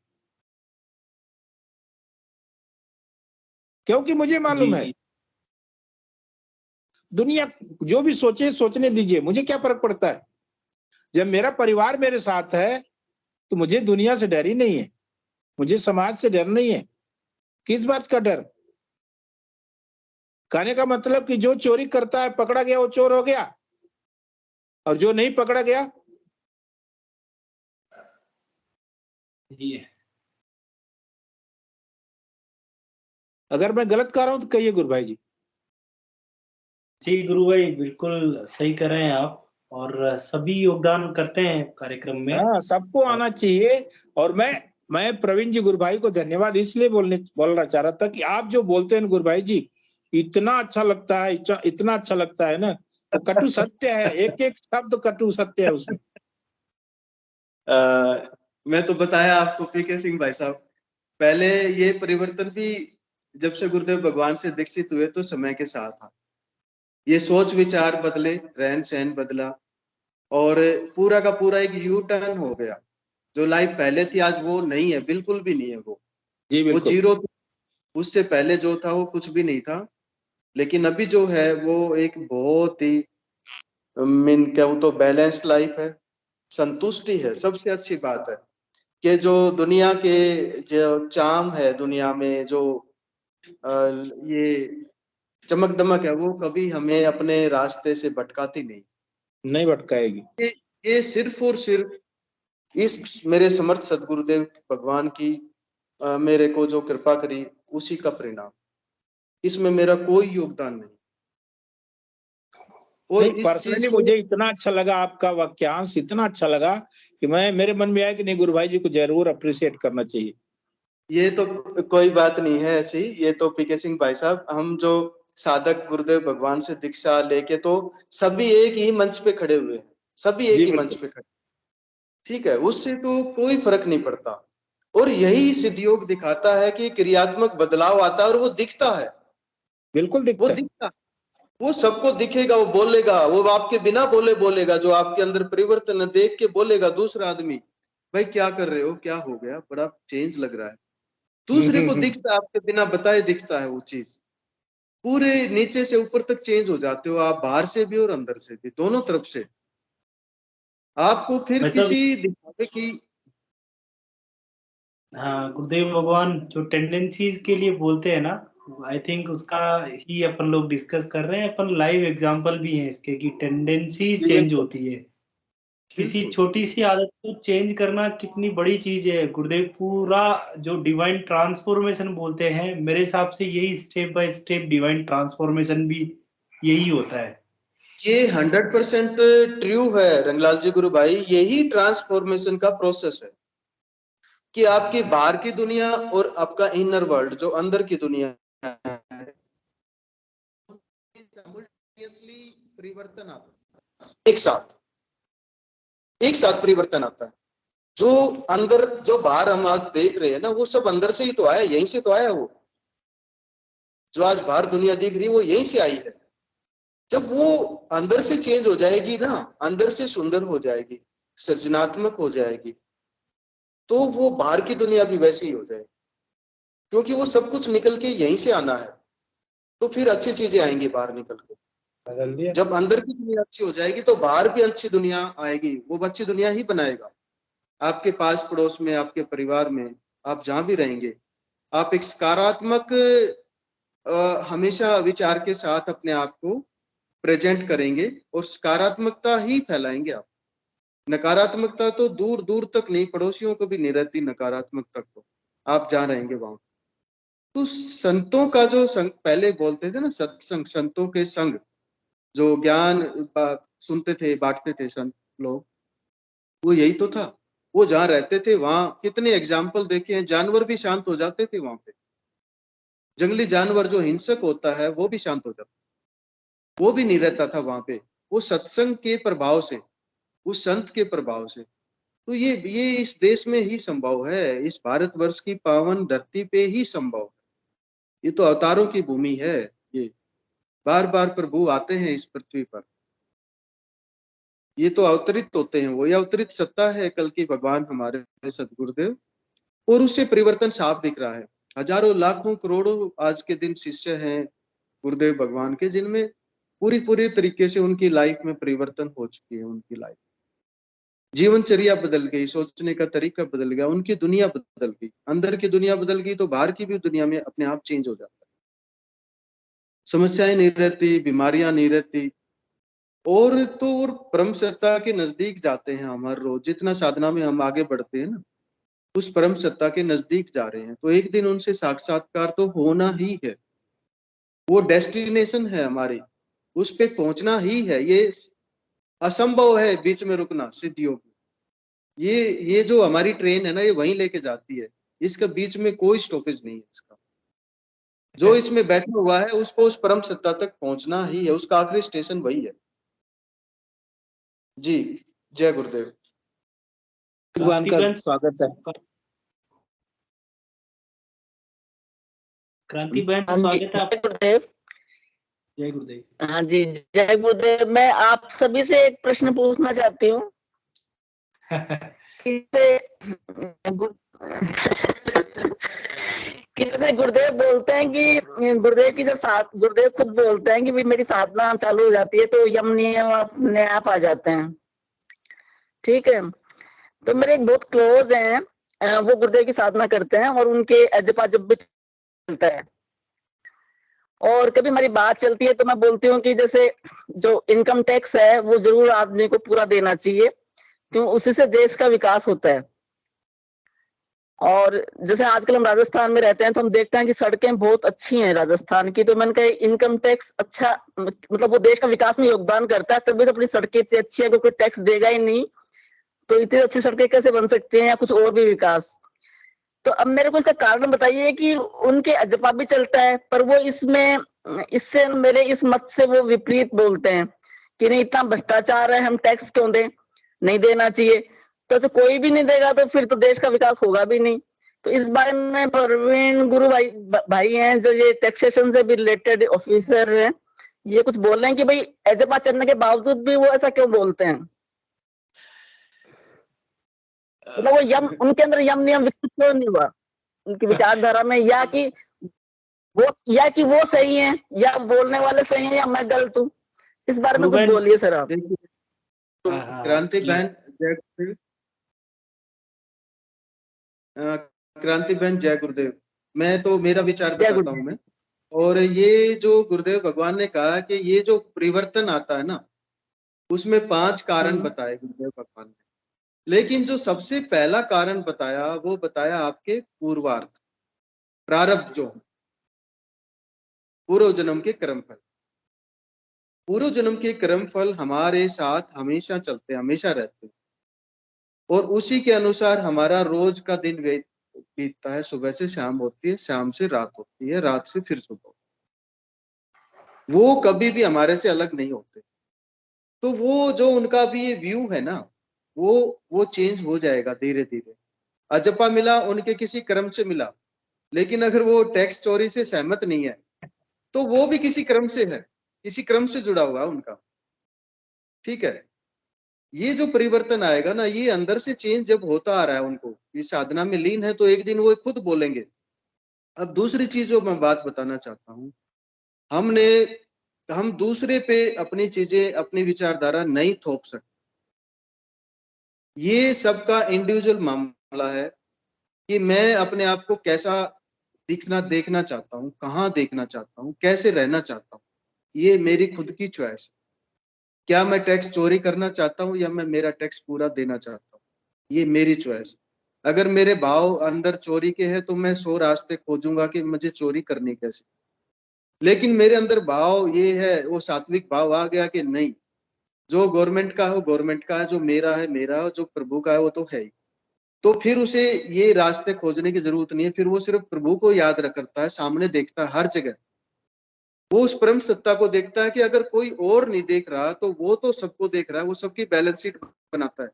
S4: क्योंकि मुझे मालूम है दुनिया जो भी सोचे सोचने दीजिए, मुझे क्या फर्क पड़ता है। जब मेरा परिवार मेरे साथ है तो मुझे दुनिया से डर ही नहीं है, मुझे समाज से डर नहीं है। किस बात का डर? कहने का मतलब कि जो चोरी करता है पकड़ा गया वो चोर हो गया, और जो नहीं पकड़ा गया अगर मैं गलत कर रहा हूं तो कहिए गुरु भाई जी।
S3: जी गुरु भाई, बिल्कुल सही कर रहे हैं आप, और सभी योगदान करते हैं कार्यक्रम में।
S4: हाँ, सबको आना चाहिए। और मैं प्रवीण जी गुरु भाई को धन्यवाद इसलिए बोलना चाह रहा था कि आप जो बोलते हैं गुरु भाई जी, इतना अच्छा लगता है, इतना अच्छा लगता है ना। वो कटु सत्य है, एक एक शब्द कटु सत्य है उसमें।
S2: मैं तो बताया आपको पीके सिंह भाई साहब, पहले ये परिवर्तन भी जब से गुरुदेव भगवान से दीक्षित हुए तो समय के साथ था। ये सोच विचार बदले, रहन सहन बदला, और पूरा का पूरा एक यू टर्न हो गया। जो लाइफ पहले थी आज वो नहीं है, बिल्कुल भी नहीं है।
S4: जी
S2: वो
S4: बिल्कुल।
S2: जीरो, उससे पहले जो था वो कुछ भी नहीं था। लेकिन अभी जो है वो एक बहुत ही मीन कहूँ तो बैलेंस्ड लाइफ है, संतुष्टि है। सबसे अच्छी बात है कि जो दुनिया के जो चाम है, दुनिया में जो ये चमक दमक है, वो कभी हमें अपने रास्ते से भटकाती
S4: नहीं भटकाएगी।
S2: ये सिर्फ और सिर्फ इस मेरे समर्थ सदगुरुदेव भगवान की मेरे को जो कृपा करी उसी का परिणाम। इसमें मेरा कोई योगदान नहीं। और
S4: नहीं,
S2: इस चीज
S4: पर्सनली
S2: को,
S4: मुझे इतना अच्छा लगा, आपका वाक्यांश इतना अच्छा लगा कि मेरे मन में आया कि नहीं, गुरु भाई जी को जरूर अप्रिशिएट करना चाहिए।
S2: ये तो कोई बात नहीं है ऐसी। ये तो पीके सिंह भाई साहब, हम जो साधक गुरुदेव भगवान से दीक्षा लेके तो सभी एक ही मंच पे खड़े हुए हैं, सभी एक
S4: जी
S2: ही मंच
S4: बिल्कुल।
S2: पे खड़े, ठीक है, उससे तो कोई फर्क नहीं पड़ता। और यही सिद्धयोग दिखाता है कि क्रियात्मक बदलाव आता है और वो दिखता है।
S4: बिल्कुल
S2: वो
S4: दिखता है।
S2: दिखता, वो सबको दिखेगा, वो बोलेगा, वो आपके बिना बोले बोलेगा। जो आपके अंदर परिवर्तन देख के बोलेगा दूसरा आदमी, भाई क्या कर रहे हो, क्या हो गया, बड़ा चेंज लग रहा है। दूसरे को दिखता है, आपके बिना बताए दिखता है वो चीज। पूरे नीचे से ऊपर तक चेंज हो जाते हो आप, बाहर से भी और अंदर से भी, दोनों तरफ से। आपको फिर
S3: वैसा भी,
S2: किसी दिखावे की,
S3: हाँ, गुरुदेव भगवान जो टेंडेंसीज के लिए बोलते हैं ना, आई थिंक उसका ही अपन लोग डिस्कस कर रहे हैं। अपन लाइव एग्जांपल भी हैं इसके कि टेंडेंसीज चेंज होती है। किसी
S2: बिल्कुल
S3: छोटी सी आदत को चेंज करना कितनी बड़ी चीज है। गुरुदेव पूरा जो डिवाइन ट्रांसफॉर्मेशन बोलते हैं, मेरे हिसाब से यही step by step divine transformation भी यही होता है।
S2: ये 100% ट्रू है रंगलाल जी गुरु भाई। यही ट्रांसफॉर्मेशन का प्रोसेस है कि आपकी बाहर की दुनिया और आपका इनर वर्ल्ड जो अंदर की दुनिया है, परिवर्तन आता है। एक साथ परिवर्तन आता है। जो अंदर जो बाहर हम आज देख रहे हैं ना, वो सब अंदर से ही तो आया, यहीं से तो आया वो। जो आज बाहर दुनिया दिख रही है वो यहीं से आई है। जब वो अंदर से चेंज हो जाएगी ना, अंदर से सुंदर हो जाएगी, सृजनात्मक हो जाएगी, तो वो बाहर की दुनिया भी वैसी ही हो जाएगी, क्योंकि वो सब कुछ निकल के यहीं से आना है। तो फिर अच्छी चीजें आएंगी बाहर निकल के।
S4: बदल दिया।
S2: जब अंदर की दुनिया अच्छी हो जाएगी तो बाहर भी अच्छी दुनिया आएगी, वो अच्छी दुनिया ही बनाएगा। आपके पास पड़ोस में, आपके परिवार में, आप जहां भी रहेंगे, आप एक सकारात्मक हमेशा विचार के साथ अपने आप को प्रेजेंट करेंगे और सकारात्मकता ही फैलाएंगे आप। नकारात्मकता तो दूर दूर तक नहीं, पड़ोसियों को भी नहीं रहती नकारात्मकता को, आप जहाँ रहेंगे वहां। तो संतों का जो संग, पहले बोलते थे ना सत्संग, संतों के संग, जो ज्ञान सुनते थे, बांटते थे संत लोग, वो यही तो था। वो जहाँ रहते थे वहां कितने एग्जाम्पल देखे हैं, जानवर भी शांत हो जाते थे वहां पे। जंगली जानवर जो हिंसक होता है वो भी शांत हो जाता, वो भी नहीं रहता था वहां पे, वो सत्संग के प्रभाव से, उस संत के प्रभाव से। तो ये इस देश में ही संभव है, इस भारतवर्ष की पावन धरती पे ही संभव है। ये तो अवतारों की भूमि है, ये बार बार प्रभु आते हैं इस पृथ्वी पर, ये तो अवतरित होते हैं, वो ये अवतरित सत्ता है कल की भगवान हमारे सदगुरुदेव, और उससे परिवर्तन साफ दिख रहा है। हजारों लाखों करोड़ों आज के दिन शिष्य हैं गुरुदेव भगवान के, जिनमें पूरी पूरी तरीके से उनकी लाइफ में परिवर्तन हो चुकी है। उनकी लाइफ, जीवनचर्या बदल गई, सोचने का तरीका बदल गया, उनकी दुनिया बदल गई, अंदर की दुनिया बदल गई तो बाहर की भी दुनिया में अपने आप चेंज हो जाता है। समस्याएं नहीं रहती, बीमारियां नहीं रहती, और तो और परम सत्ता के नजदीक जाते हैं हम हर रोज। जितना साधना में हम आगे बढ़ते हैं ना, उस परम सत्ता के नजदीक जा रहे हैं, तो एक दिन उनसे साक्षात्कार तो होना ही है। वो डेस्टिनेशन है हमारी, उस पे पहुंचना ही है। ये असंभव है बीच में रुकना सिद्धियों की। ये जो हमारी ट्रेन है ना, ये वहीं लेके जाती है, इसका बीच में कोई स्टॉपेज नहीं है इसका। जो इसमें बैठा हुआ है उसको उस परम सत्ता तक पहुंचना ही है, उसका आखिरी स्टेशन वही है। जी, जय गुरुदेव।
S4: भगवान का स्वागत है।
S3: क्रांति बहन,
S5: हाँ जी,
S3: स्वागत है
S5: जय
S3: आपका।
S5: गुरुदेव।
S3: जय गुरुदेव।
S5: हाँ जी, जय गुरुदेव। मैं आप सभी से एक प्रश्न पूछना चाहती हूँ कि जैसे गुरुदेव बोलते हैं कि गुरुदेव की जब गुरुदेव खुद बोलते हैं कि भी मेरी साधना चालू हो जाती है तो यम नियम अपने आप आ जाते हैं। ठीक है, तो मेरे एक बहुत क्लोज हैं, वो गुरुदेव की साधना करते हैं और उनके अजपा जब भी चलता है और कभी हमारी बात चलती है तो मैं बोलती हूँ कि जैसे जो इनकम टैक्स है वो जरूर आदमी को पूरा देना चाहिए, क्यों उसी से देश का विकास होता है। और जैसे आजकल हम राजस्थान में रहते हैं तो हम देखते हैं कि सड़कें बहुत अच्छी हैं राजस्थान की, तो मैंने कहा इनकम टैक्स अच्छा, मतलब वो देश का विकास में योगदान करता है, तभी तो अपनी सड़कें इतनी अच्छी है, कोई टैक्स देगा ही नहीं तो इतनी अच्छी सड़कें कैसे बन सकती हैं या कुछ और भी विकास। तो अब मेरे को इसका कारण बताइए कि उनके अजपा भी चलता है पर वो इससे मेरे इस मत से वो विपरीत बोलते हैं कि नहीं इतना भ्रष्टाचार है, हम टैक्स क्यों दें, नहीं देना चाहिए। तो कोई भी नहीं देगा तो फिर तो देश का विकास होगा भी नहीं। तो इस बारे में प्रवीण गुरु भाई हैं जो ये टैक्सेशन से भी रिलेटेड ऑफिसर हैं, ये कुछ बोल रहे हैं कि भाई अजपा चलने के बावजूद भी वो ऐसा क्यों बोलते हैं, मतलब वो यम उनके अंदर यम नियम विकसित क्यों नहीं हुआ उनकी विचारधारा में, या कि वो सही है या बोलने वाले सही है या मैं गलत हूँ, इस बारे में कुछ बोलिए सर आप।
S2: क्रांति बहन जय गुरुदेव। क्रांति बहन जय गुरुदेव। मैं तो मेरा विचार बताता हूँ मैं, और ये जो गुरुदेव भगवान ने कहा कि ये जो परिवर्तन आता है ना, उसमें 5 कारण बताए गुरुदेव भगवान ने, लेकिन जो सबसे पहला कारण बताया वो बताया आपके पूर्वार्थ, प्रारब्ध, जो पूर्व जन्म के कर्म फल। पूर्व जन्म के कर्म फल हमारे साथ हमेशा चलते हैं, हमेशा रहते हैं, और उसी के अनुसार हमारा रोज का दिन बीतता है। सुबह से शाम होती है, शाम से रात होती है, रात से फिर सुबह, वो कभी भी हमारे से अलग नहीं होते। तो वो जो उनका भी व्यू है ना, वो चेंज हो जाएगा धीरे धीरे। अजपा मिला उनके किसी कर्म से मिला, लेकिन अगर वो टैक्स चोरी से सहमत नहीं है तो वो भी किसी क्रम से है, किसी क्रम से जुड़ा हुआ है उनका। ठीक है, ये जो परिवर्तन आएगा ना, ये अंदर से चेंज जब होता आ रहा है उनको, ये साधना में लीन है, तो एक दिन वो खुद बोलेंगे। अब दूसरी चीज जो मैं बात बताना चाहता हूँ, हम दूसरे पे अपनी चीजें, अपनी विचारधारा नहीं थोप सकते। ये सबका इंडिविजुअल मामला है कि मैं अपने आप को कैसा देखना चाहता हूँ, कहाँ देखना चाहता हूँ, कैसे रहना चाहता हूँ। ये मेरी खुद की चॉइस है। क्या मैं टैक्स चोरी करना चाहता हूँ या मैं मेरा टैक्स पूरा देना चाहता हूँ, ये मेरी चॉइस। अगर मेरे भाव अंदर चोरी के हैं तो मैं 100 रास्ते खोजूंगा कि मुझे चोरी करनी कैसे। लेकिन मेरे अंदर भाव ये है, वो सात्विक भाव आ गया कि नहीं, जो गवर्नमेंट का है वो गवर्नमेंट का है, जो मेरा है मेरा है, जो प्रभु का है वो तो है ही। तो फिर उसे ये रास्ते खोजने की जरूरत नहीं है, फिर वो सिर्फ प्रभु को याद रखता है, सामने देखता है हर जगह। वो उस परम सत्ता को देखता है कि अगर कोई और नहीं देख रहा तो वो तो सबको देख रहा है, वो सबकी बैलेंस शीट बनाता है,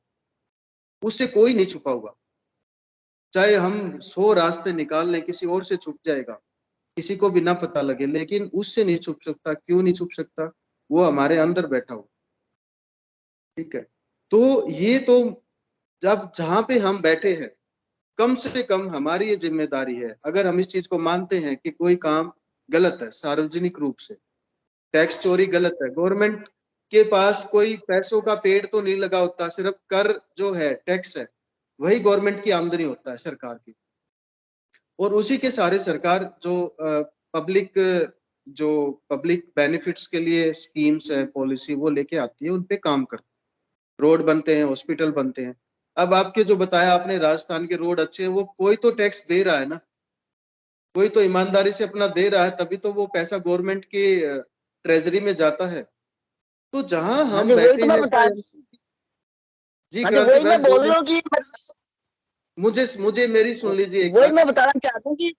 S2: उससे कोई नहीं छुपा हुआ। चाहे हम 100 रास्ते निकाल लें, किसी और से छुप जाएगा, किसी को भी ना पता लगे, लेकिन उससे नहीं छुप सकता। क्यों नहीं छुप सकता? वो हमारे अंदर बैठा हो। ठीक है, तो ये तो जब जहां पे हम बैठे हैं, कम से कम हमारी ये जिम्मेदारी है, अगर हम इस चीज को मानते हैं कि कोई काम गलत है, सार्वजनिक रूप से टैक्स चोरी गलत है, गवर्नमेंट के पास कोई पैसों का पेड़ तो नहीं लगा होता, सिर्फ कर जो है, टैक्स है, वही गवर्नमेंट की आमदनी होता है सरकार की। और उसी के सारे सरकार जो पब्लिक बेनिफिट्स के लिए स्कीम्स है, पॉलिसी वो लेके आती है, उन पे काम करती है। रोड बनते हैं, हॉस्पिटल बनते हैं। अब आपके जो बताया आपने, राजस्थान के रोड अच्छे हैं, वो कोई तो टैक्स दे रहा है ना, कोई तो ईमानदारी से अपना दे रहा है, तभी तो वो पैसा गवर्नमेंट के ट्रेजरी में जाता है। तो जहां
S5: हाँ
S2: हम
S5: जी, वही तो
S2: बैठे
S5: मैं
S2: हैं,
S5: बता,
S2: जी
S5: हाँ जी
S2: क्रांति
S5: वही मैं
S2: बहन
S5: बोल
S2: बोल
S5: रही
S2: रहे,
S5: हूँ कि
S2: मुझे मेरी सुन लीजिए एक
S5: वही
S2: बात।
S5: मैं बताना चाहती हूँ कि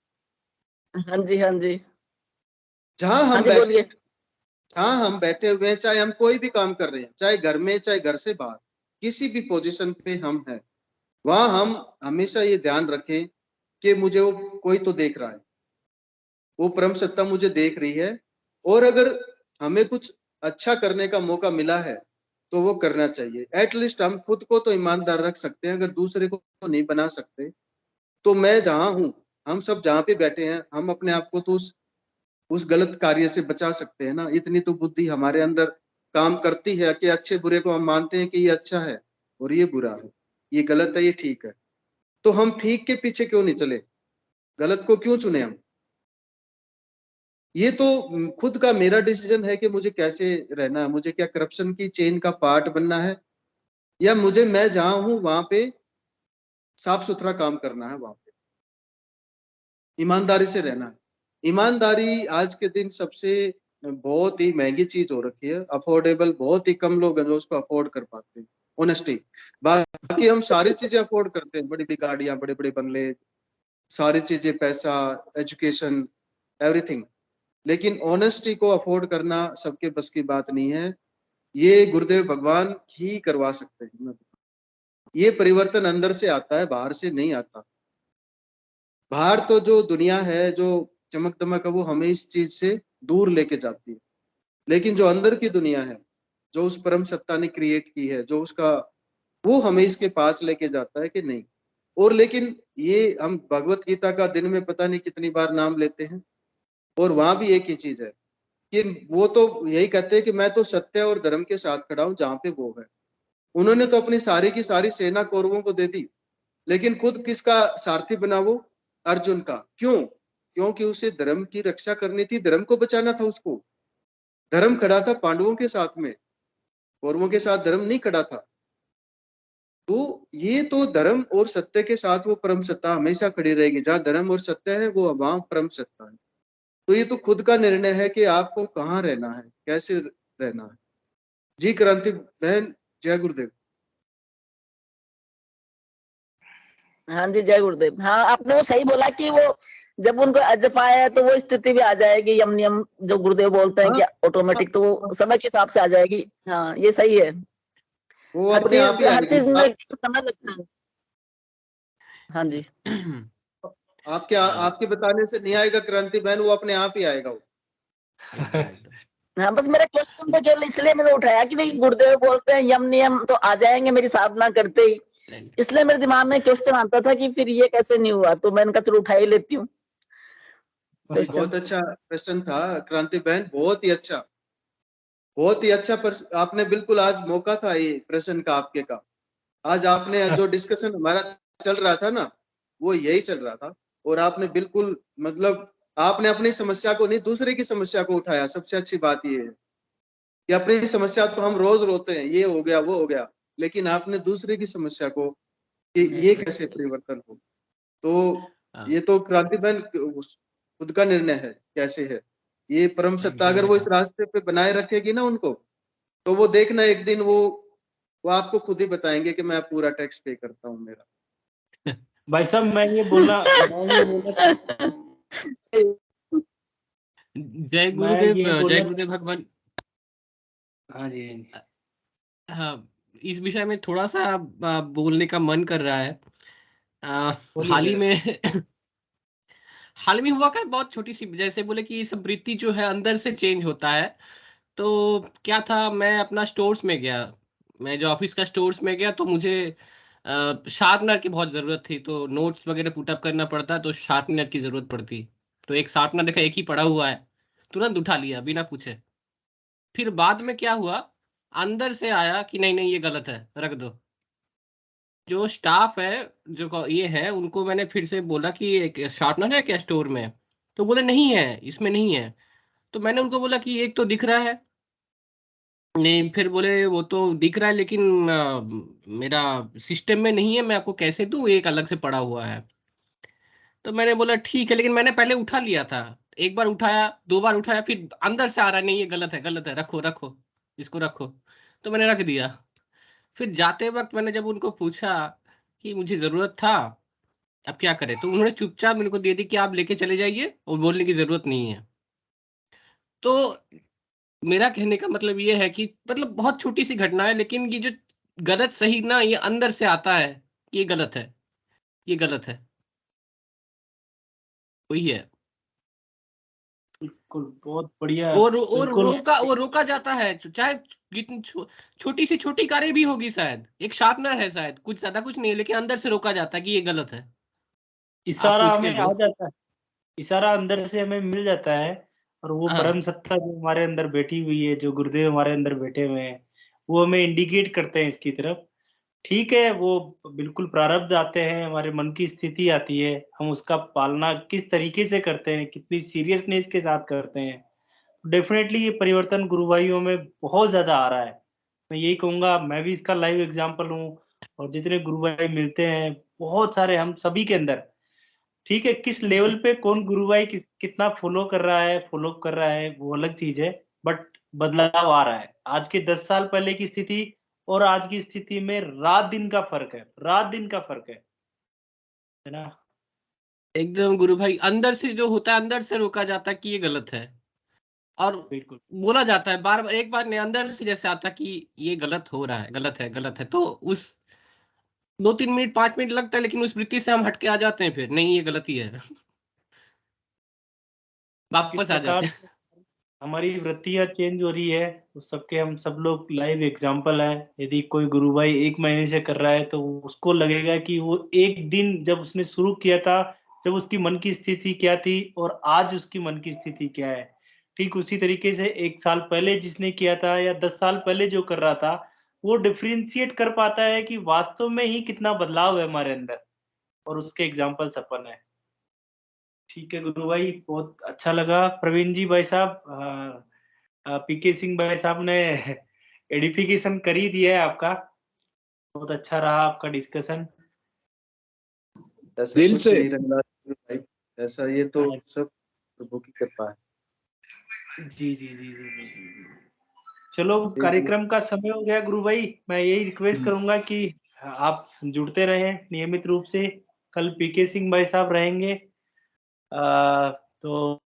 S5: हाँ जी, हाँ जी,
S2: जहां
S5: हाँ
S2: हम
S5: जी
S2: बैठे
S5: बोलिए।
S2: हैं, जहां हम बैठे हुए हैं, चाहे हम कोई भी काम कर रहे हैं, चाहे घर में, चाहे घर से बाहर, किसी भी पोजीशन पे हम हैं, वहां हम हमेशा ये ध्यान रखें कि मुझे वो कोई तो देख रहा है, वो परम सत्ता मुझे देख रही है। और अगर हमें कुछ अच्छा करने का मौका मिला है तो वो करना चाहिए। एटलीस्ट हम खुद को तो ईमानदार रख सकते हैं, अगर दूसरे को तो नहीं बना सकते। तो मैं जहां हूँ, हम सब जहां पे बैठे हैं, हम अपने आप को तो उस गलत कार्य से बचा सकते हैं ना। इतनी तो बुद्धि हमारे अंदर काम करती है कि अच्छे बुरे को हम मानते हैं कि ये अच्छा है और ये बुरा है, ये गलत है, ये ठीक है। तो हम ठीक के पीछे क्यों नहीं चले, गलत को क्यों चुने हम? ये तो खुद का मेरा डिसीजन है कि मुझे कैसे रहना है, मुझे क्या करप्शन की चेन का पार्ट बनना है, या मुझे, मैं जहां हूं वहां पे साफ सुथरा काम करना है, वहां पे ईमानदारी से रहना है। ईमानदारी आज के दिन सबसे बहुत ही महंगी चीज हो रखी है। अफोर्डेबल बहुत ही कम लोग हैं जो उसको अफोर्ड कर पाते हैं, ऑनेस्टी। बाकी हम सारी चीजें अफोर्ड करते हैं, बड़ी बड़ी गाड़ियां, बड़े बड़े बंगले, सारी चीजें, पैसा, एजुकेशन, एवरीथिंग। लेकिन ऑनेस्टी को अफोर्ड करना सबके बस की बात नहीं है। ये गुरुदेव भगवान ही करवा सकते हैं। ये परिवर्तन अंदर से आता है, बाहर से नहीं आता। बाहर तो जो दुनिया है, जो चमक दमक है, वो हमें इस चीज से दूर लेके जाती है। लेकिन जो अंदर की दुनिया है, जो उस परम सत्ता ने क्रिएट की है, जो उसका, वो हमें इसके पास लेके जाता है कि नहीं। और लेकिन ये हम भगवत गीता का दिन में पता नहीं कितनी बार नाम लेते हैं, और वहां भी एक ही चीज है कि वो तो यही कहते हैं कि मैं तो सत्य और धर्म के साथ खड़ा हूं जहां पे वो है। उन्होंने तो अपनी सारी की सारी सेना कौरवों को दे दी, लेकिन खुद किसका सारथी बना वो? अर्जुन का। क्यों? क्योंकि उसे धर्म की रक्षा करनी थी, धर्म को बचाना था उसको। धर्म खड़ा था पांडवों के साथ में, कौरवों के साथ धर्म नहीं खड़ा था। तो ये तो धर्म और सत्य के साथ वो परम सत्ता हमेशा खड़ी रहेगी। जहां धर्म और सत्य है, वो वहां परम सत्ता है। तो ये तो खुद का निर्णय है कि आपको कहाँ रहना है, कैसे रहना है। जी क्रांति बहन, जय गुरुदेव।
S5: हाँ जी, जय गुरुदेव। हाँ, आपने वो सही बोला कि वो जब उनको अजप आया तो वो स्थिति भी आ जाएगी, यम नियम जो गुरुदेव बोलते हैं
S2: हाँ,
S5: कि ऑटोमेटिक, तो वो समय के हिसाब से आ जाएगी। हाँ, ये सही है।
S2: वो अपने आप ही
S5: हर
S2: आएगी।
S5: चीज में समय लगता है। हाँ जी,
S2: आपके बताने से नहीं आएगा क्रांति बहन, वो अपने आप ही आएगा वो।
S5: हाँ, बस मेरा क्वेश्चन तो केवल इसलिए मैंने उठाया कि भाई गुरुदेव बोलते हैं यम नियम तो आ जाएंगे मेरी साधना करते ही, इसलिए मेरे दिमाग में क्वेश्चन आता था कि फिर ये कैसे नहीं हुआ, तो मैंने कहा चलो उठा ही लेती हूँ।
S2: बहुत अच्छा प्रश्न था क्रांति बहन, बहुत ही अच्छा, बहुत ही अच्छा। आपने बिल्कुल आज मौका था ये प्रश्न का आपके का। आज आपने जो डिस्कशन हमारा चल रहा था ना, वो यही चल रहा था। और आपने बिल्कुल मतलब आपने अपनी समस्या को नहीं, दूसरे की समस्या को उठाया। सबसे अच्छी बात ये है कि अपनी समस्या तो हम रोज रोते हैं, ये हो गया वो हो गया, लेकिन आपने दूसरे की समस्या को कि ये कैसे परिवर्तन हो। तो ये तो क्रांति बहन खुद का निर्णय है कैसे है ये परम सत्ता। अगर वो इस रास्ते पे बनाए रखेगी ना उनको, तो वो देखना एक दिन वो आपको खुद ही बताएंगे कि मैं पूरा टैक्स पे करता हूँ मेरा।
S3: भाई साहब मैं ये बोलना
S6: जय गुरुदेव भगवान।
S3: हाँ जी, हाँ जी।
S6: हाँ, इस विषय में थोड़ा सा बोलने का मन कर रहा है। हाल ही में हाल में हुआ क्या, बहुत छोटी सी, जैसे बोले कि सब वृत्ति जो है अंदर से चेंज होता है। तो क्या था, मैं अपना स्टोर्स में गया, मैं जो ऑफिस का स्टोर्स में गया, तो मुझे शार्पनर की बहुत ज़रूरत थी। तो नोट्स वगैरह पुटअप करना पड़ता, तो शार्पनर की ज़रूरत पड़ती। तो एक शार्पनर देखा, एक ही पड़ा हुआ है, तुरंत उठा लिया बिना पूछे। फिर बाद में क्या हुआ, अंदर से आया कि नहीं नहीं ये गलत है, रख दो। जो स्टाफ है, जो ये है, उनको मैंने फिर से बोला कि एक शार्पनर है क्या स्टोर में? तो बोले नहीं है, इसमें नहीं है। तो मैंने उनको बोला कि एक तो दिख रहा है। नहीं, फिर बोले वो तो दिख रहा है लेकिन मेरा सिस्टम में नहीं है, मैं आपको कैसे दूं, एक अलग से पड़ा हुआ है। तो मैंने बोला ठीक है, लेकिन मैंने पहले उठा लिया था। एक बार उठाया, दो बार उठाया, फिर अंदर से आ रहा नहीं ये गलत है, गलत है, रखो रखो, इसको रखो। तो मैंने रख दिया। फिर जाते वक्त मैंने जब उनको पूछा कि मुझे जरूरत था, अब क्या करें, तो उन्होंने चुपचाप मेरे को दे दी कि आप लेके चले जाइए और बोलने की जरूरत नहीं है। तो मेरा कहने का मतलब ये है कि मतलब बहुत छोटी सी घटना है, लेकिन ये जो गलत सही ना, ये अंदर से आता है, ये गलत है, ये गलत है, वही है।
S3: बिल्कुल, बहुत बढ़िया।
S6: और
S3: बिल्कुल
S6: वो रोका जाता है, चाहे जितनी छोटी से छोटी कारें भी होगी, शायद एक शार्पनर है, शायद कुछ ज्यादा कुछ नहीं है, लेकिन अंदर से रोका जाता है कि ये गलत है, आप
S3: इशारा
S6: पूछ के
S3: हमें
S6: लो।
S3: आ जाता है, इशारा अंदर से हमें मिल जाता है। और वो परम
S6: हाँ,
S3: सत्ता जो हमारे अंदर बैठी हुई है, जो गुरुदेव हमारे अंदर बैठे हुए हैं, वो हमें इंडिकेट करते हैं इसकी तरफ। ठीक है, वो बिल्कुल प्रारब्ध आते हैं, हमारे मन की स्थिति आती है, हम उसका पालना किस तरीके से करते हैं, कितनी सीरियसनेस के साथ करते हैं। डेफिनेटली ये परिवर्तन गुरु भाइयों में बहुत ज्यादा आ रहा है। मैं यही कहूंगा, मैं भी इसका लाइव एग्जांपल हूँ। और जितने गुरु भाई मिलते हैं, बहुत सारे हम सभी के अंदर, ठीक है, किस लेवल पे कौन गुरु भाई कितना फॉलो कर रहा है वो अलग चीज है। बट बदलाव आ रहा है। आज के 10 साल पहले की स्थिति और आज की स्थिति में रात दिन का फर्क है, रात दिन का फर्क है ना।
S6: एकदम गुरु भाई, अंदर से जो होता है, अंदर से रोका जाता है कि ये गलत है, और
S3: बिल्कुल।
S6: बोला जाता है बार बार, एक बार नहीं, अंदर से जैसे आता कि ये गलत हो रहा है, गलत है, गलत है। तो उस 2-3 मिनट 5 मिनट लगता है, लेकिन उस वृत्ति से हम हटके आ जाते हैं, फिर नहीं ये गलती है,
S3: किस
S6: वापस आ
S3: प्रकार
S6: जाते हैं।
S3: से हमारी वृत्तियां चेंज हो रही है, उस सबके हम सब लोग लाइव एग्जांपल है। यदि कोई गुरु भाई 1 महीने से कर रहा है, तो उसको लगेगा कि वो एक दिन जब उसने शुरू किया था, जब उसकी मन की स्थिति क्या थी और आज उसकी मन की स्थिति क्या है। ठीक उसी तरीके से 1 साल पहले जिसने किया था या 10 साल पहले जो कर रहा था, वो डिफरेंशिएट कर पाता है कि वास्तव में ही कितना बदलाव है हमारे अंदर। और उसके एग्जाम्पल्स अपन है। ठीक है गुरु भाई, बहुत अच्छा लगा। प्रवीण जी भाई साहब, पीके सिंह भाई साहब ने एडिफिकेशन कर ही दिया है आपका। बहुत अच्छा रहा आपका डिस्कशन।
S2: ऐसा
S4: दिल
S2: कुछ
S4: से।
S2: नहीं रंगला भाई, ऐसा ये तो
S3: हाँ,
S2: सब प्रभु की कृपा है।
S3: जी जी जी जी जी। चलो,
S2: जी।
S3: कार्यक्रम का समय हो गया गुरु भाई। मैं यही रिक्वेस्ट करूंगा कि आप जुड़ते रहें नियमित रूप से। कल पीके सिंह भाई साहब रहेंगे, तो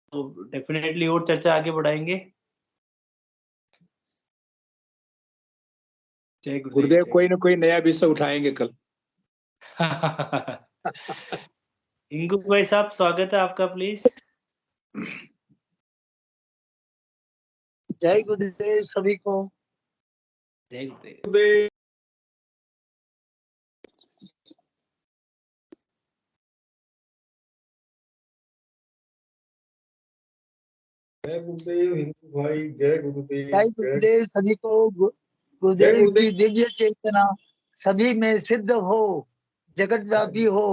S3: डेफिनेटली और चर्चा आगे बढ़ाएंगे। जय गुरुदेव,
S4: गुरुदेव
S3: जय
S4: कोई ना कोई नया विषय उठाएंगे कल।
S3: इंगू भाई साहब, स्वागत है आपका, प्लीज।
S7: जय गुरुदेव सभी को।
S6: जय गुरुदेव।
S8: जय गुरुदेव हिंदू भाई, जय गुरुदेव।
S7: जय गुरुदेव सभी को। गुरुदेव की दिव्य चेतना सभी में सिद्ध हो, जगत व्यापी हो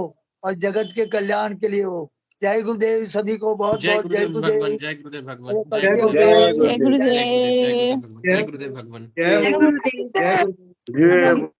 S7: और जगत के कल्याण के लिए हो। जय गुरुदेव सभी को। बहुत बहुत जय गुरुदेव।
S6: जय गुरुदेव भगवान।
S7: जय गुरुदेव।
S6: जय गुरुदेव भगवान।
S2: जय गुरुदेव।